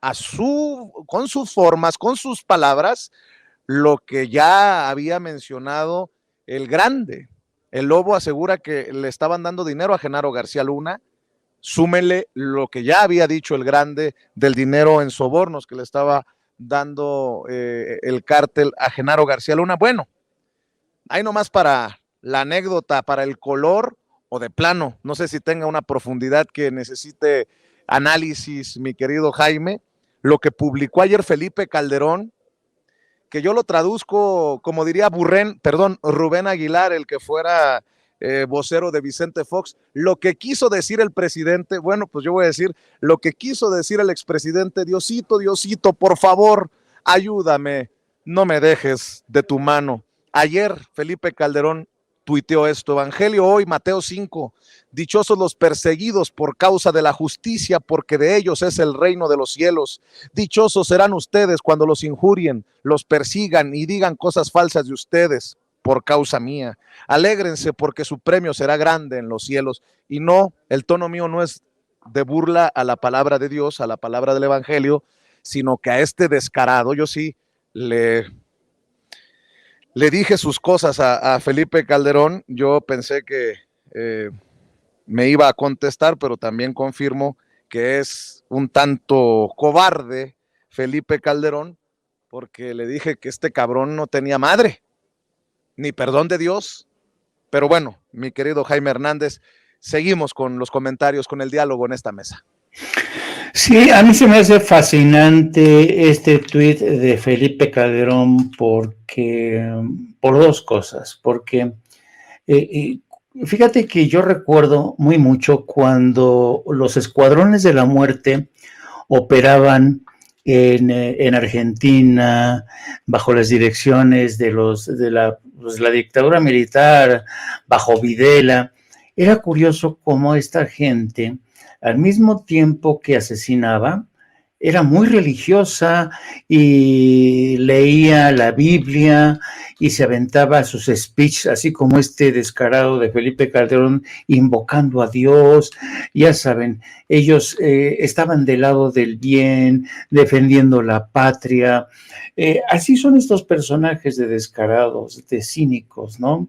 con sus formas, con sus palabras, lo que ya había mencionado el Grande. El Lobo asegura que le estaban dando dinero a Genaro García Luna. Súmele lo que ya había dicho el Grande del dinero en sobornos que le estaba dando el cártel a Genaro García Luna. Bueno, ahí nomás para la anécdota, para el color, o de plano, no sé si tenga una profundidad que necesite análisis, mi querido Jaime, lo que publicó ayer Felipe Calderón, que yo lo traduzco, como diría Rubén Aguilar, el que fuera vocero de Vicente Fox, lo que quiso decir el presidente. Bueno, pues yo voy a decir lo que quiso decir el expresidente: Diosito, Diosito, por favor, ayúdame, no me dejes de tu mano. Ayer Felipe Calderón tuiteó esto: Evangelio hoy, Mateo 5, dichosos los perseguidos por causa de la justicia, porque de ellos es el reino de los cielos. Dichosos serán ustedes cuando los injurien, los persigan y digan cosas falsas de ustedes por causa mía. Alégrense, porque su premio será grande en los cielos. Y no, el tono mío no es de burla a la palabra de Dios, a la palabra del Evangelio, sino que a este descarado, yo sí le dije sus cosas a Felipe Calderón. Yo pensé que me iba a contestar, pero también confirmo que es un tanto cobarde Felipe Calderón, porque le dije que este cabrón no tenía madre, ni perdón de Dios. Pero bueno, mi querido Jaime Hernández, seguimos con los comentarios, con el diálogo en esta mesa. Sí, a mí se me hace fascinante este tuit de Felipe Calderón por dos cosas. Porque fíjate que yo recuerdo muy mucho cuando los escuadrones de la muerte operaban en Argentina bajo las direcciones de la dictadura militar, bajo Videla. Era curioso cómo esta gente, al mismo tiempo que asesinaba, era muy religiosa y leía la Biblia y se aventaba sus speeches, así como este descarado de Felipe Calderón, invocando a Dios. Ya saben, ellos estaban del lado del bien, defendiendo la patria. Así son estos personajes de descarados, de cínicos, ¿no?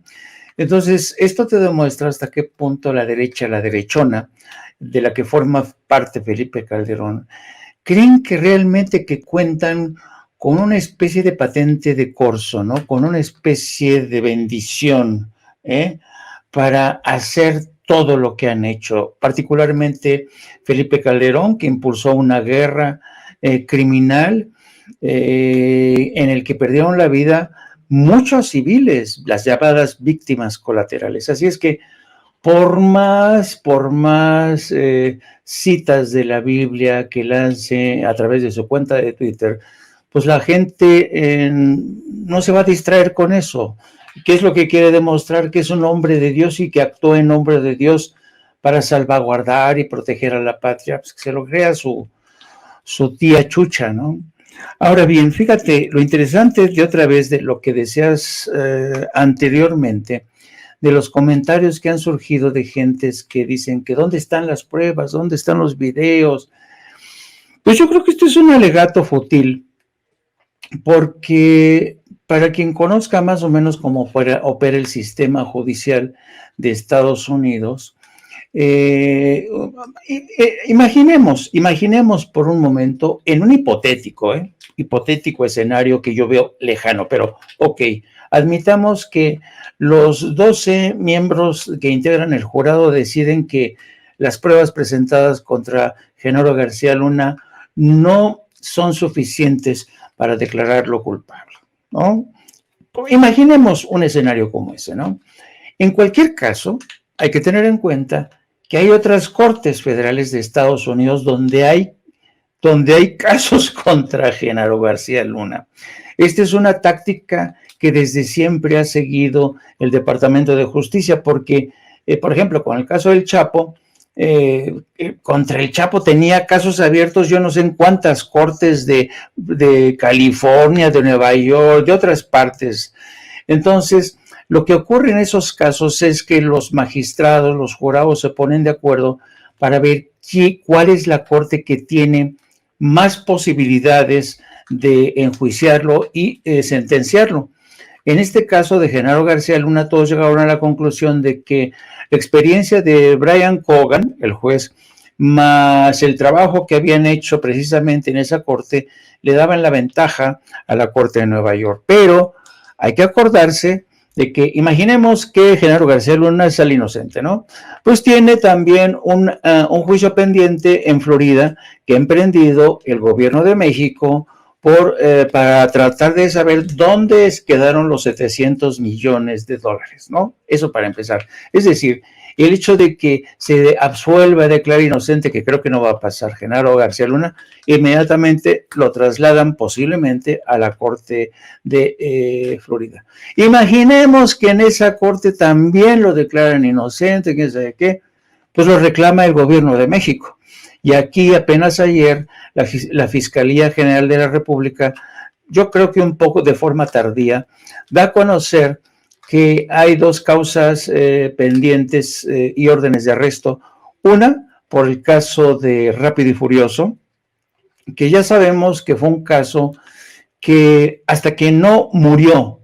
Entonces, esto te demuestra hasta qué punto la derecha, la derechona, de la que forma parte Felipe Calderón, creen que realmente que cuentan con una especie de patente de corso, ¿no? Con una especie de bendición, para hacer todo lo que han hecho, particularmente Felipe Calderón, que impulsó una guerra criminal en el que perdieron la vida muchos civiles, las llamadas víctimas colaterales. Así es que por más citas de la Biblia que lance a través de su cuenta de Twitter, pues la gente no se va a distraer con eso. ¿Qué es lo que quiere demostrar? Que es un hombre de Dios y que actuó en nombre de Dios para salvaguardar y proteger a la patria. Pues que se lo crea su tía Chucha, ¿no? Ahora bien, fíjate, lo interesante de otra vez de lo que decías anteriormente, de los comentarios que han surgido de gentes que dicen que dónde están las pruebas, dónde están los videos. Pues yo creo que esto es un alegato fútil, porque para quien conozca más o menos cómo opera el sistema judicial de Estados Unidos, imaginemos por un momento en un hipotético escenario que yo veo lejano, pero ok, admitamos que los 12 miembros que integran el jurado deciden que las pruebas presentadas contra Genaro García Luna no son suficientes para declararlo culpable, ¿no? Imaginemos un escenario como ese, ¿no? En cualquier caso, hay que tener en cuenta que hay otras cortes federales de Estados Unidos donde hay casos contra Genaro García Luna. Esta es una táctica que desde siempre ha seguido el Departamento de Justicia, porque, por ejemplo, con el caso del Chapo, contra el Chapo tenía casos abiertos, yo no sé en cuántas cortes de California, de Nueva York, de otras partes. Entonces, lo que ocurre en esos casos es que los magistrados, los jurados se ponen de acuerdo para ver cuál es la corte que tiene más posibilidades de enjuiciarlo y sentenciarlo. En este caso de Genaro García Luna, todos llegaron a la conclusión de que la experiencia de Brian Cogan, el juez, más el trabajo que habían hecho precisamente en esa corte, le daban la ventaja a la corte de Nueva York. Pero hay que acordarse de que imaginemos que Genaro García Luna es el inocente, ¿no? Pues tiene también un juicio pendiente en Florida que ha emprendido el gobierno de México para tratar de saber dónde quedaron los 700 millones de dólares, ¿no? Eso para empezar. Es decir, el hecho de que se absuelva, declare inocente, que creo que no va a pasar Genaro García Luna, inmediatamente lo trasladan posiblemente a la corte de Florida. Imaginemos que en esa corte también lo declaran inocente, quién sabe qué, pues lo reclama el gobierno de México. Y aquí apenas ayer la Fiscalía General de la República, yo creo que un poco de forma tardía, da a conocer que hay dos causas pendientes y órdenes de arresto. Una, por el caso de Rápido y Furioso, que ya sabemos que fue un caso que hasta que no murió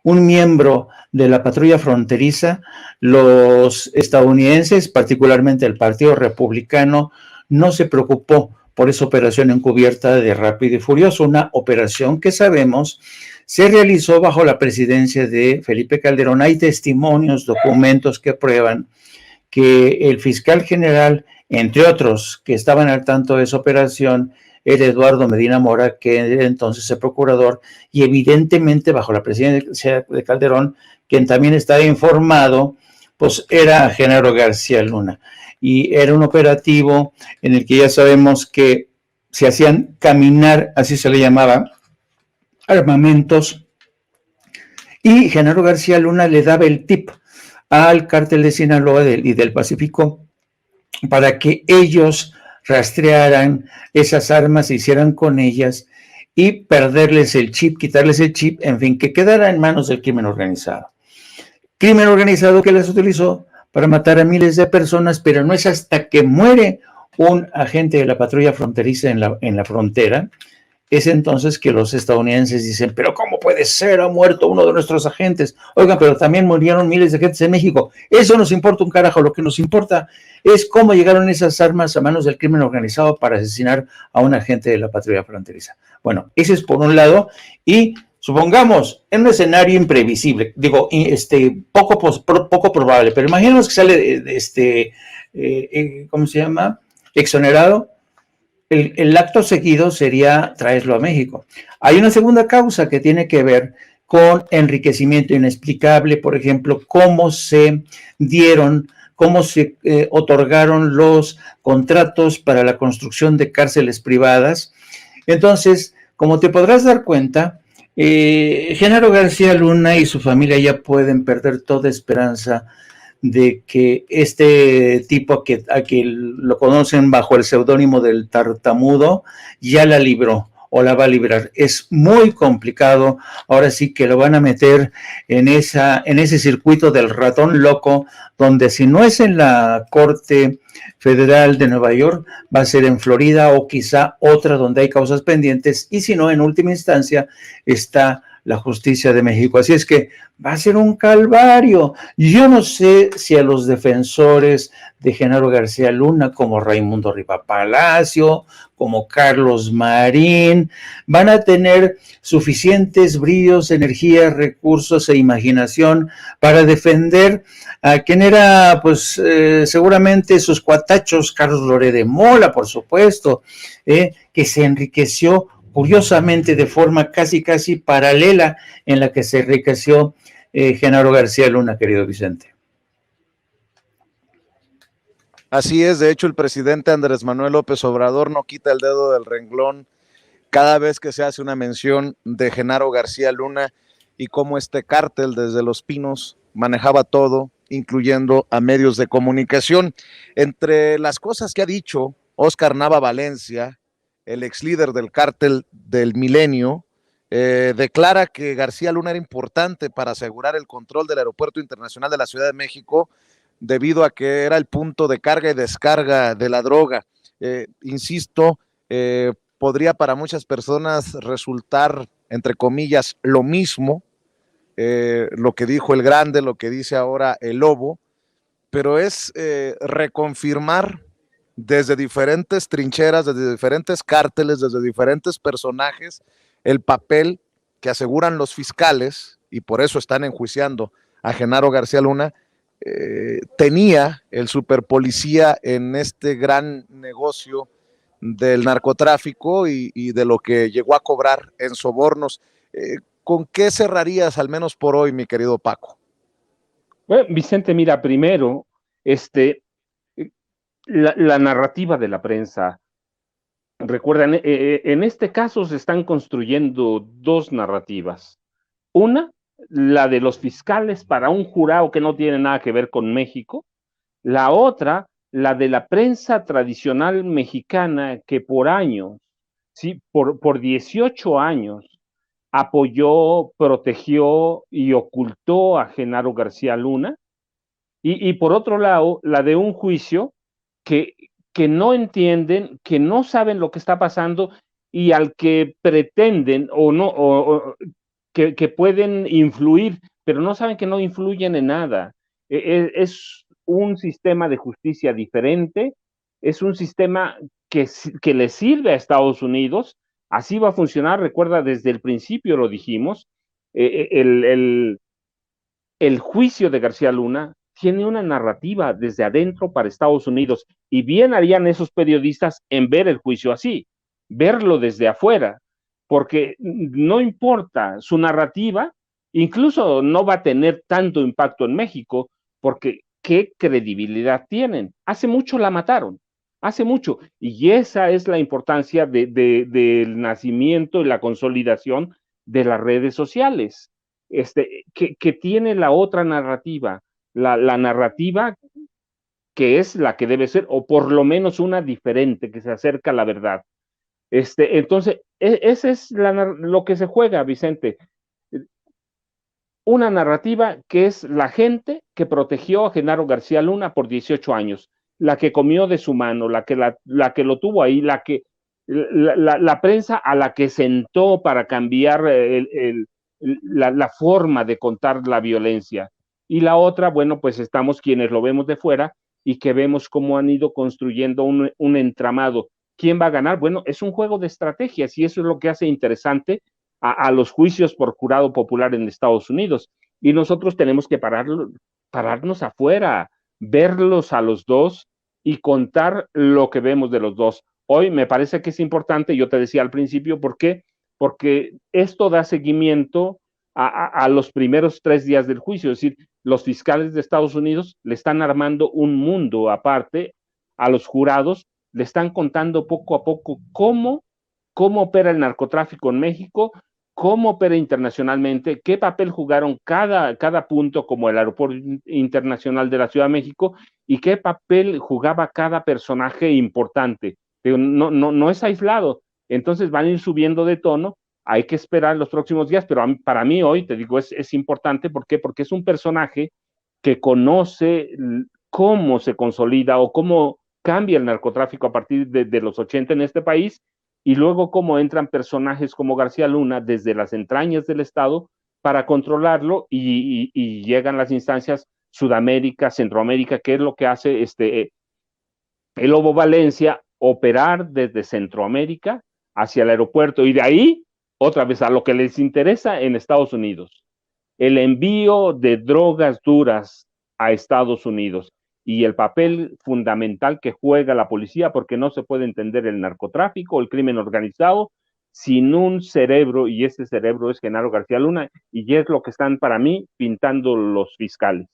un miembro de la patrulla fronteriza, los estadounidenses, particularmente el Partido Republicano, no se preocupó por esa operación encubierta de Rápido y Furioso, una operación que sabemos se realizó bajo la presidencia de Felipe Calderón. Hay testimonios, documentos que prueban que el fiscal general, entre otros que estaban al tanto de esa operación, era Eduardo Medina Mora, que era entonces el procurador, y evidentemente bajo la presidencia de Calderón, quien también estaba informado, pues era Genaro García Luna. Y era un operativo en el que ya sabemos que se hacían caminar, así se le llamaba, armamentos, y Genaro García Luna le daba el tip al cártel de Sinaloa y del Pacífico para que ellos rastrearan esas armas, se hicieran con ellas y perderles el chip, quitarles el chip, en fin, que quedara en manos del crimen organizado. Crimen organizado que las utilizó para matar a miles de personas, pero no es hasta que muere un agente de la patrulla fronteriza en la frontera, es entonces que los estadounidenses dicen, pero ¿cómo puede ser? Ha muerto uno de nuestros agentes. Oigan, pero también murieron miles de agentes en México. Eso nos importa un carajo. Lo que nos importa es cómo llegaron esas armas a manos del crimen organizado para asesinar a un agente de la patrulla fronteriza. Bueno, ese es por un lado. Y supongamos, en un escenario imprevisible, digo, poco probable, pero imaginemos que sale, ¿cómo se llama? Exonerado. El acto seguido sería traerlo a México. Hay una segunda causa que tiene que ver con enriquecimiento inexplicable, por ejemplo, cómo se otorgaron los contratos para la construcción de cárceles privadas. Entonces, como te podrás dar cuenta, Genaro García Luna y su familia ya pueden perder toda esperanza de que este tipo a que lo conocen bajo el seudónimo del Tartamudo ya la libró o la va a liberar. Es muy complicado, ahora sí que lo van a meter en ese circuito del ratón loco, donde si no es en la Corte Federal de Nueva York, va a ser en Florida o quizá otra donde hay causas pendientes, y si no, en última instancia está la justicia de México. Así es que va a ser un calvario. Yo no sé si a los defensores de Genaro García Luna, como Raimundo Riva Palacio, como Carlos Marín, van a tener suficientes bríos, energías, recursos e imaginación para defender a quien era, pues, seguramente sus cuatachos, Carlos Loret de Mola, por supuesto, que se enriqueció curiosamente de forma casi paralela en la que se enriqueció Genaro García Luna, querido Vicente. Así es, de hecho el presidente Andrés Manuel López Obrador no quita el dedo del renglón cada vez que se hace una mención de Genaro García Luna y cómo este cártel desde Los Pinos manejaba todo, incluyendo a medios de comunicación. Entre las cosas que ha dicho Óscar Nava Valencia, el ex líder del cártel del Milenio, declara que García Luna era importante para asegurar el control del Aeropuerto Internacional de la Ciudad de México, debido a que era el punto de carga y descarga de la droga. Insisto, podría para muchas personas resultar, entre comillas, lo mismo, lo que dijo el Grande, lo que dice ahora el Lobo, pero es reconfirmar desde diferentes trincheras, desde diferentes cárteles, desde diferentes personajes, el papel que aseguran los fiscales, y por eso están enjuiciando a Genaro García Luna, tenía el superpolicía en este gran negocio del narcotráfico y de lo que llegó a cobrar en sobornos. ¿Con qué cerrarías, al menos por hoy, mi querido Paco? Bueno, Vicente, mira, primero, la narrativa de la prensa. Recuerdan, en este caso se están construyendo dos narrativas. Una, la de los fiscales para un jurado que no tiene nada que ver con México. La otra, la de la prensa tradicional mexicana que por años, sí, por 18 años, apoyó, protegió y ocultó a Genaro García Luna. Y por otro lado, la de un juicio que, que no entienden, que no saben lo que está pasando y al que pretenden o no, que pueden influir, pero no saben que no influyen en nada. Es un sistema de justicia diferente, es un sistema que le sirve a Estados Unidos, así va a funcionar, recuerda, desde el principio lo dijimos, el juicio de García Luna tiene una narrativa desde adentro para Estados Unidos, y bien harían esos periodistas en ver el juicio así, verlo desde afuera, porque no importa su narrativa, incluso no va a tener tanto impacto en México, porque ¿qué credibilidad tienen? Hace mucho la mataron, hace mucho, y esa es la importancia del nacimiento y la consolidación de las redes sociales, que tiene la otra narrativa, la narrativa que es la que debe ser, o por lo menos una diferente, que se acerca a la verdad. Entonces, ese es lo que se juega, Vicente. Una narrativa que es la gente que protegió a Genaro García Luna por 18 años, la que comió de su mano, la que lo tuvo ahí, la prensa a la que sentó para cambiar la forma de contar la violencia. Y la otra, bueno, pues estamos quienes lo vemos de fuera y que vemos cómo han ido construyendo un entramado. ¿Quién va a ganar? Bueno, es un juego de estrategias y eso es lo que hace interesante a los juicios por jurado popular en Estados Unidos. Y nosotros tenemos que pararnos afuera, verlos a los dos y contar lo que vemos de los dos. Hoy me parece que es importante, yo te decía al principio, ¿por qué? Porque esto da seguimiento a los primeros 3 días del juicio, es decir, los fiscales de Estados Unidos le están armando un mundo aparte a los jurados, le están contando poco a poco cómo opera el narcotráfico en México, cómo opera internacionalmente, qué papel jugaron cada punto, como el Aeropuerto Internacional de la Ciudad de México, y qué papel jugaba cada personaje importante. No es aislado. Entonces van a ir subiendo de tono, hay que esperar los próximos días, pero para mí hoy, te digo, es importante. ¿Por qué? Porque es un personaje que conoce cómo se consolida o cómo cambia el narcotráfico a partir de los 80 en este país, y luego cómo entran personajes como García Luna desde las entrañas del Estado para controlarlo, y llegan las instancias Sudamérica, Centroamérica, que es lo que hace el Lobo Valencia, operar desde Centroamérica hacia el aeropuerto, y de ahí otra vez a lo que les interesa en Estados Unidos, el envío de drogas duras a Estados Unidos y el papel fundamental que juega la policía, porque no se puede entender el narcotráfico, el crimen organizado, sin un cerebro, y ese cerebro es Genaro García Luna, y es lo que están para mí pintando los fiscales.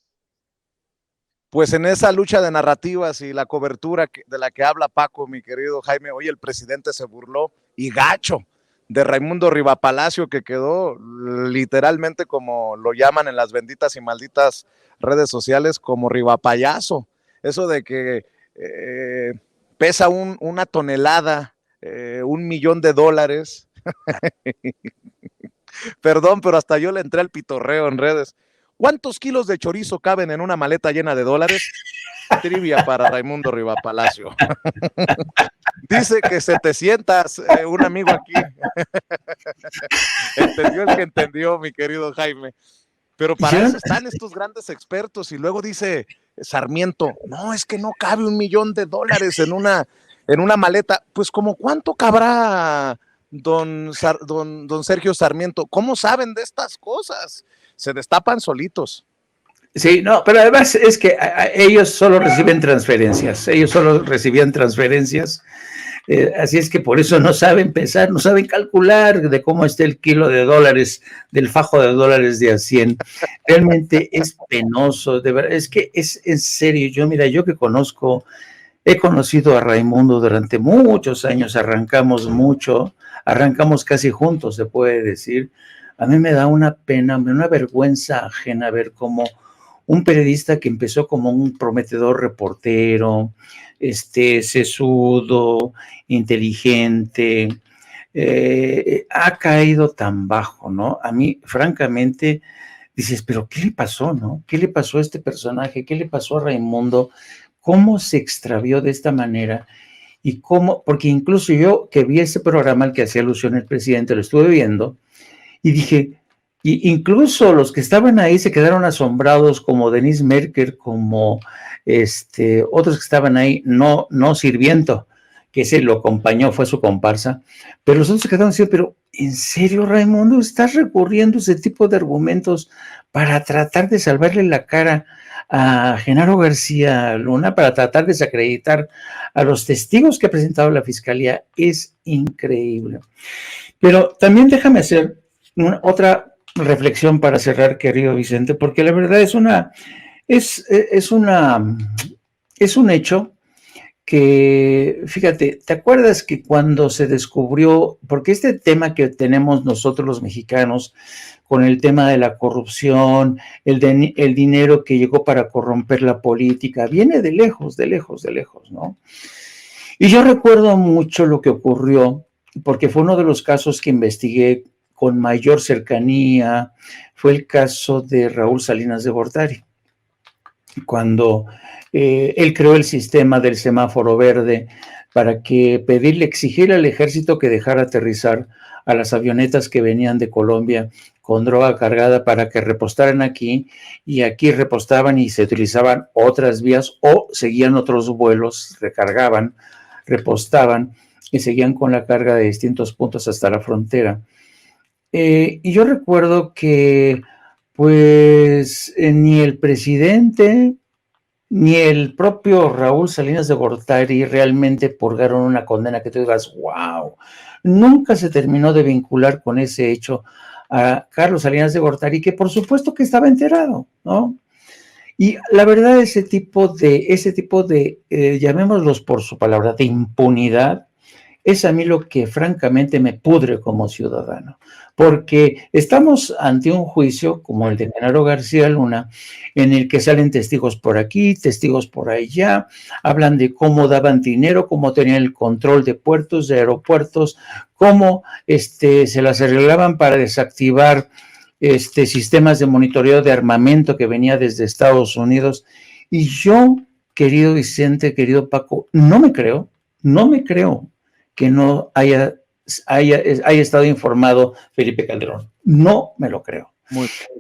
Pues en esa lucha de narrativas y la cobertura de la que habla Paco, mi querido Jaime, hoy el presidente se burló, y gacho, de Raimundo Rivapalacio, que quedó literalmente, como lo llaman en las benditas y malditas redes sociales, como Rivapayazo. Eso de que pesa una tonelada, $1,000,000. Perdón, pero hasta yo le entré al pitorreo en redes. ¿Cuántos kilos de chorizo caben en una maleta llena de dólares? Trivia para Raimundo Rivapalacio. Dice que 700, un amigo aquí. Entendió el que entendió, mi querido Jaime. Pero para eso están estos grandes expertos. Y luego dice Sarmiento, no, es que no cabe $1,000,000 en una maleta. Pues como cuánto cabrá don Sergio Sarmiento. ¿Cómo saben de estas cosas? Se destapan solitos. Sí, no, pero además es que ellos solo reciben transferencias, así es que por eso no saben pensar, no saben calcular de cómo está el kilo de dólares, del fajo de dólares de a 100. Realmente es penoso, de verdad, es que es en serio. Yo que he conocido a Raimundo durante muchos años, arrancamos casi juntos, se puede decir. A mí me da una pena, una vergüenza ajena ver cómo un periodista que empezó como un prometedor reportero, sesudo, inteligente, ha caído tan bajo, ¿no? A mí, francamente, dices, pero ¿qué le pasó, no? ¿Qué le pasó a este personaje? ¿Qué le pasó a Raimundo? ¿Cómo se extravió de esta manera? Y cómo, porque incluso yo que vi ese programa al que hacía alusión el presidente, lo estuve viendo, y dije, y incluso los que estaban ahí se quedaron asombrados, como Denise Merker, como otros que estaban ahí, no Sirviento, que ese lo acompañó, fue su comparsa, pero los otros se quedaron diciendo, pero ¿en serio, Raimundo, estás recurriendo a ese tipo de argumentos para tratar de salvarle la cara a Genaro García Luna, para tratar de desacreditar a los testigos que ha presentado la Fiscalía? Es increíble. Pero también déjame hacer otra reflexión para cerrar, querido Vicente, porque la verdad es un hecho que, fíjate, ¿te acuerdas que cuando se descubrió, porque este tema que tenemos nosotros los mexicanos con el tema de la corrupción, el dinero que llegó para corromper la política, viene de lejos, ¿no? Y yo recuerdo mucho lo que ocurrió, porque fue uno de los casos que investigué con mayor cercanía, fue el caso de Raúl Salinas de Gortari, cuando él creó el sistema del semáforo verde para exigir al ejército que dejara aterrizar a las avionetas que venían de Colombia con droga cargada para que repostaran aquí, y aquí repostaban y se utilizaban otras vías o seguían otros vuelos, recargaban, repostaban y seguían con la carga de distintos puntos hasta la frontera. Y yo recuerdo que pues ni el presidente ni el propio Raúl Salinas de Gortari realmente purgaron una condena que tú digas, wow, nunca se terminó de vincular con ese hecho a Carlos Salinas de Gortari, que por supuesto que estaba enterado, ¿no? Y la verdad, ese tipo de llamémoslos por su palabra, de impunidad, Es a mí lo que francamente me pudre como ciudadano, porque estamos ante un juicio como el de Genaro García Luna, en el que salen testigos por aquí, testigos por allá, hablan de cómo daban dinero, cómo tenían el control de puertos, de aeropuertos, cómo se las arreglaban para desactivar sistemas de monitoreo de armamento que venía desde Estados Unidos. Y yo, querido Vicente, querido Paco, no me creo que no haya estado informado Felipe Calderón. No me lo creo.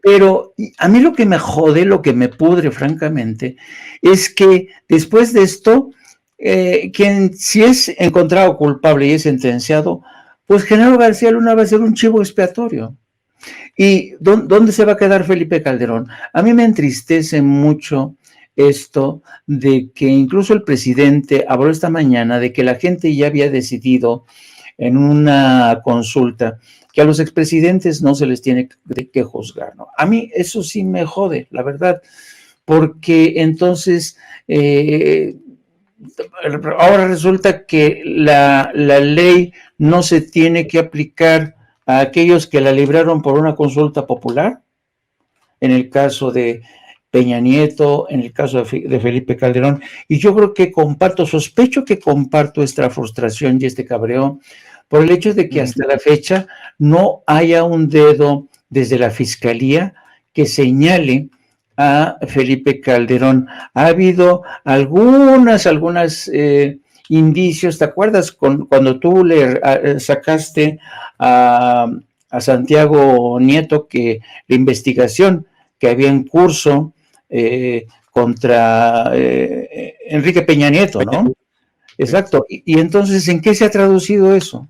Pero a mí lo que me jode, lo que me pudre francamente, es que después de esto, quien si es encontrado culpable y es sentenciado, pues Genaro García Luna va a ser un chivo expiatorio. ¿Y dónde se va a quedar Felipe Calderón? A mí me entristece mucho esto de que incluso el presidente habló esta mañana de que la gente ya había decidido en una consulta que a los expresidentes no se les tiene que juzgar, ¿no? A mí eso sí me jode, la verdad, porque entonces ahora resulta que la ley no se tiene que aplicar a aquellos que la libraron por una consulta popular, en el caso de Peña Nieto, en el caso de Felipe Calderón, y yo creo que sospecho que comparto esta frustración y este cabreo por el hecho de que hasta la fecha no haya un dedo desde la Fiscalía que señale a Felipe Calderón. Ha habido algunos indicios, ¿te acuerdas cuando tú le sacaste a Santiago Nieto que la investigación que había en curso contra Enrique Peña Nieto, ¿no? Exacto. Y entonces, ¿en qué se ha traducido eso?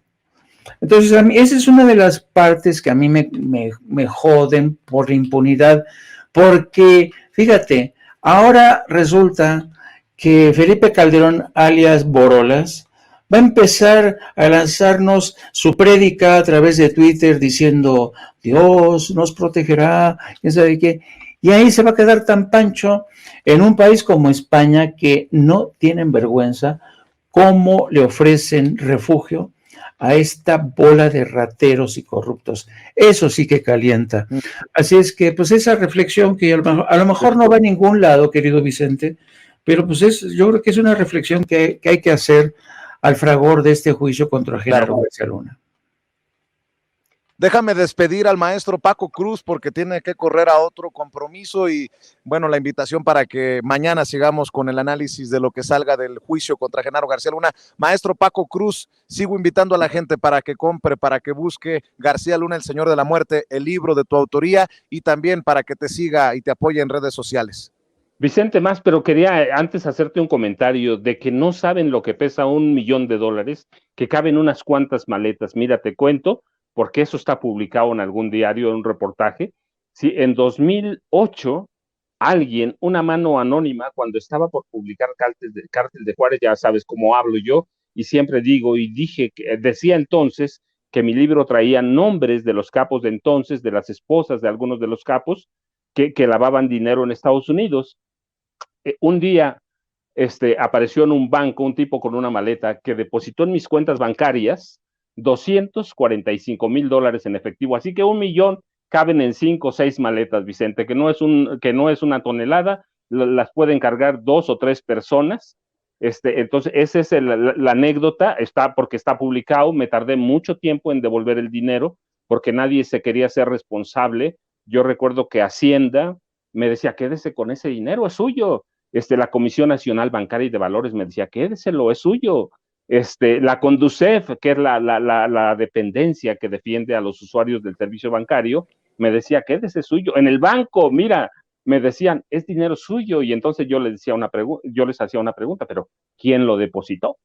Entonces, a mí, esa es una de las partes que a mí me joden por la impunidad, porque, fíjate, ahora resulta que Felipe Calderón, alias Borolas, va a empezar a lanzarnos su prédica a través de Twitter diciendo, Dios nos protegerá, quién sabe qué, y ahí se va a quedar tan pancho en un país como España que no tienen vergüenza cómo le ofrecen refugio a esta bola de rateros y corruptos. Eso sí que calienta. Así es que, pues, esa reflexión que a lo mejor no va a ningún lado, querido Vicente, pero pues yo creo que es una reflexión que hay que hacer al fragor de este juicio contra Genaro García Luna. Déjame despedir al maestro Paco Cruz porque tiene que correr a otro compromiso y bueno, la invitación para que mañana sigamos con el análisis de lo que salga del juicio contra Genaro García Luna. Maestro Paco Cruz, sigo invitando a la gente para que compre, para que busque García Luna, el Señor de la Muerte, el libro de tu autoría y también para que te siga y te apoye en redes sociales. Vicente, más, pero quería antes hacerte un comentario de que no saben lo que pesa $1,000,000, que caben unas cuantas maletas. Mira, te cuento, porque eso está publicado en algún diario, en un reportaje. Sí, en 2008, alguien, una mano anónima, cuando estaba por publicar Cártel de Juárez, ya sabes cómo hablo yo, y siempre digo, y decía entonces que mi libro traía nombres de los capos de entonces, de las esposas de algunos de los capos, que lavaban dinero en Estados Unidos. Un día apareció en un banco un tipo con una maleta que depositó en mis cuentas bancarias $245,000 en efectivo. Así que 1,000,000 caben en 5 o 6 maletas, Vicente, que no es una tonelada, las pueden cargar 2 o 3 personas. Entonces, esa es la anécdota, porque está publicado. Me tardé mucho tiempo en devolver el dinero porque nadie se quería ser responsable. Yo recuerdo que Hacienda me decía, quédese con ese dinero, es suyo. La Comisión Nacional Bancaria y de Valores me decía, quédeselo, es suyo. La Conducef, que es la dependencia que defiende a los usuarios del servicio bancario, me decía, quédese suyo. En el banco, mira, me decían, es dinero suyo. Y entonces yo les hacía una pregunta, pero ¿quién lo depositó?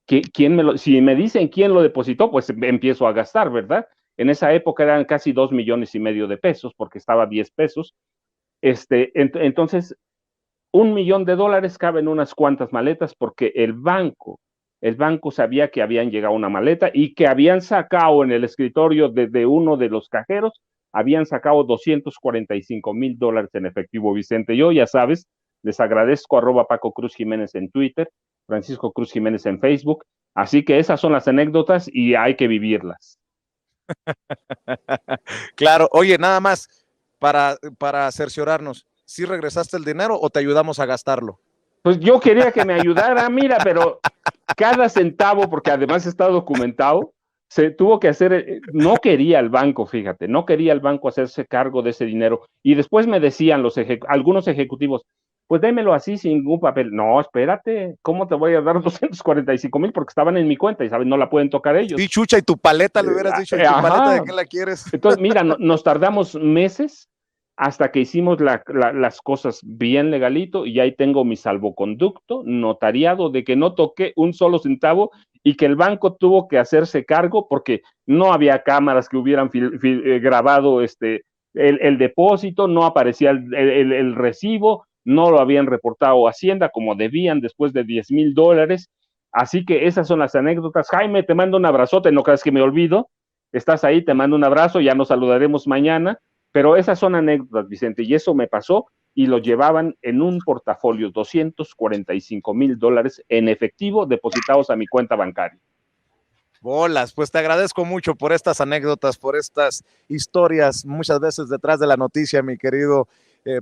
Si me dicen quién lo depositó, pues empiezo a gastar, ¿verdad? En esa época eran casi 2,5 millones de pesos, porque estaba a 10 pesos. Entonces, $1,000,000 caben unas cuantas maletas porque el banco sabía que habían llegado una maleta y que habían sacado en el escritorio de uno de los cajeros, habían sacado $245,000 en efectivo, Vicente. Yo, ya sabes, les agradezco @Paco Cruz Jiménez en Twitter, Francisco Cruz Jiménez en Facebook. Así que esas son las anécdotas y hay que vivirlas. Claro, oye, nada más para cerciorarnos, ¿sí regresaste el dinero o te ayudamos a gastarlo? Pues yo quería que me ayudara, mira, pero cada centavo, porque además está documentado, se tuvo que hacer, no quería el banco, fíjate, no quería el banco hacerse cargo de ese dinero. Y después me decían algunos ejecutivos, pues démelo así sin ningún papel. No, espérate, ¿cómo te voy a dar 245,000? Porque estaban en mi cuenta y, ¿sabes? No la pueden tocar ellos. Sí, chucha, y tu paleta, le hubieras dicho, ¿y tu paleta de qué la quieres? Entonces, mira, nos tardamos meses hasta que hicimos las cosas bien legalito y ahí tengo mi salvoconducto notariado de que no toqué un solo centavo y que el banco tuvo que hacerse cargo porque no había cámaras que hubieran grabado el depósito, no aparecía el recibo, no lo habían reportado a Hacienda como debían después de $10,000. Así que esas son las anécdotas. Jaime, te mando un abrazote, no creas que me olvido. Estás ahí, te mando un abrazo, ya nos saludaremos mañana. Pero esas son anécdotas, Vicente, y eso me pasó y lo llevaban en un portafolio, $245,000 en efectivo depositados a mi cuenta bancaria. Bolas, pues te agradezco mucho por estas anécdotas, por estas historias, muchas veces detrás de la noticia, mi querido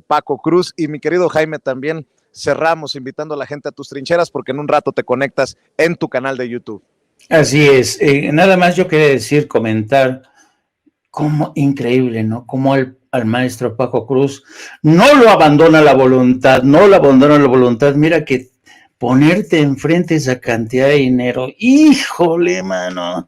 Paco Cruz, y mi querido Jaime también. Cerramos invitando a la gente a tus trincheras porque en un rato te conectas en tu canal de YouTube. Así es, nada más yo quería comentar cómo increíble, ¿no? Cómo al maestro Paco Cruz no lo abandona la voluntad, mira que ponerte enfrente esa cantidad de dinero, híjole, mano,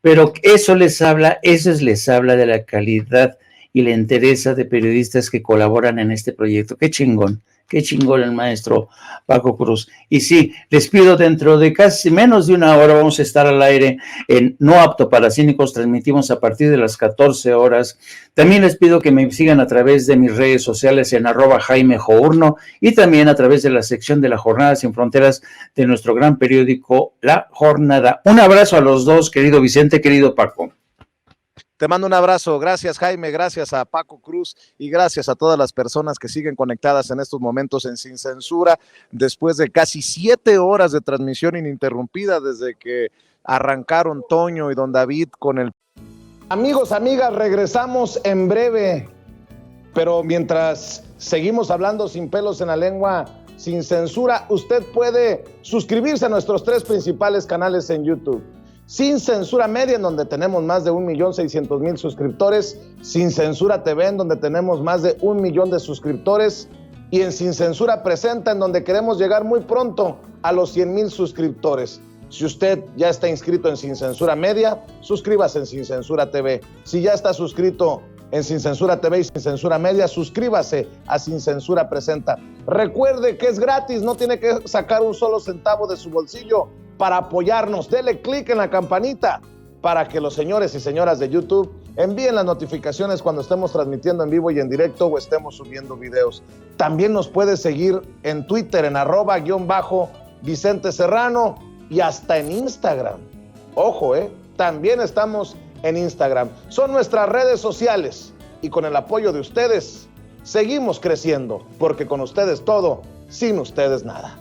pero eso les habla de la calidad y la entereza de periodistas que colaboran en este proyecto. Qué chingón el maestro Paco Cruz. Y sí, les pido, dentro de casi menos de una hora vamos a estar al aire en No Apto para Cínicos, transmitimos a partir de las 14 horas. También les pido que me sigan a través de mis redes sociales en @JaimeJourno y también a través de la sección de La Jornada Sin Fronteras de nuestro gran periódico La Jornada. Un abrazo a los dos, querido Vicente, querido Paco. Te mando un abrazo, gracias Jaime, gracias a Paco Cruz y gracias a todas las personas que siguen conectadas en estos momentos en Sin Censura, después de casi 7 horas de transmisión ininterrumpida desde que arrancaron Toño y Don David con el... Amigos, amigas, regresamos en breve, pero mientras seguimos hablando sin pelos en la lengua, sin censura, usted puede suscribirse a nuestros 3 principales canales en YouTube. Sin Censura Media, en donde tenemos más de 1,600,000 suscriptores, Sin Censura TV, en donde tenemos más de 1 millón de suscriptores, y en Sin Censura Presenta, en donde queremos llegar muy pronto a los 100,000 suscriptores. Si usted ya está inscrito en Sin Censura Media, suscríbase en Sin Censura TV. Si ya está suscrito en Sin Censura TV y Sin Censura Media, suscríbase a Sin Censura Presenta. Recuerde que es gratis, no tiene que sacar un solo centavo de su bolsillo para apoyarnos. Dele clic en la campanita para que los señores y señoras de YouTube envíen las notificaciones cuando estemos transmitiendo en vivo y en directo o estemos subiendo videos. También nos puede seguir en Twitter en @_Vicente Serrano y hasta en Instagram. Ojo, también estamos en Instagram. Son nuestras redes sociales y con el apoyo de ustedes seguimos creciendo, porque con ustedes todo, sin ustedes nada.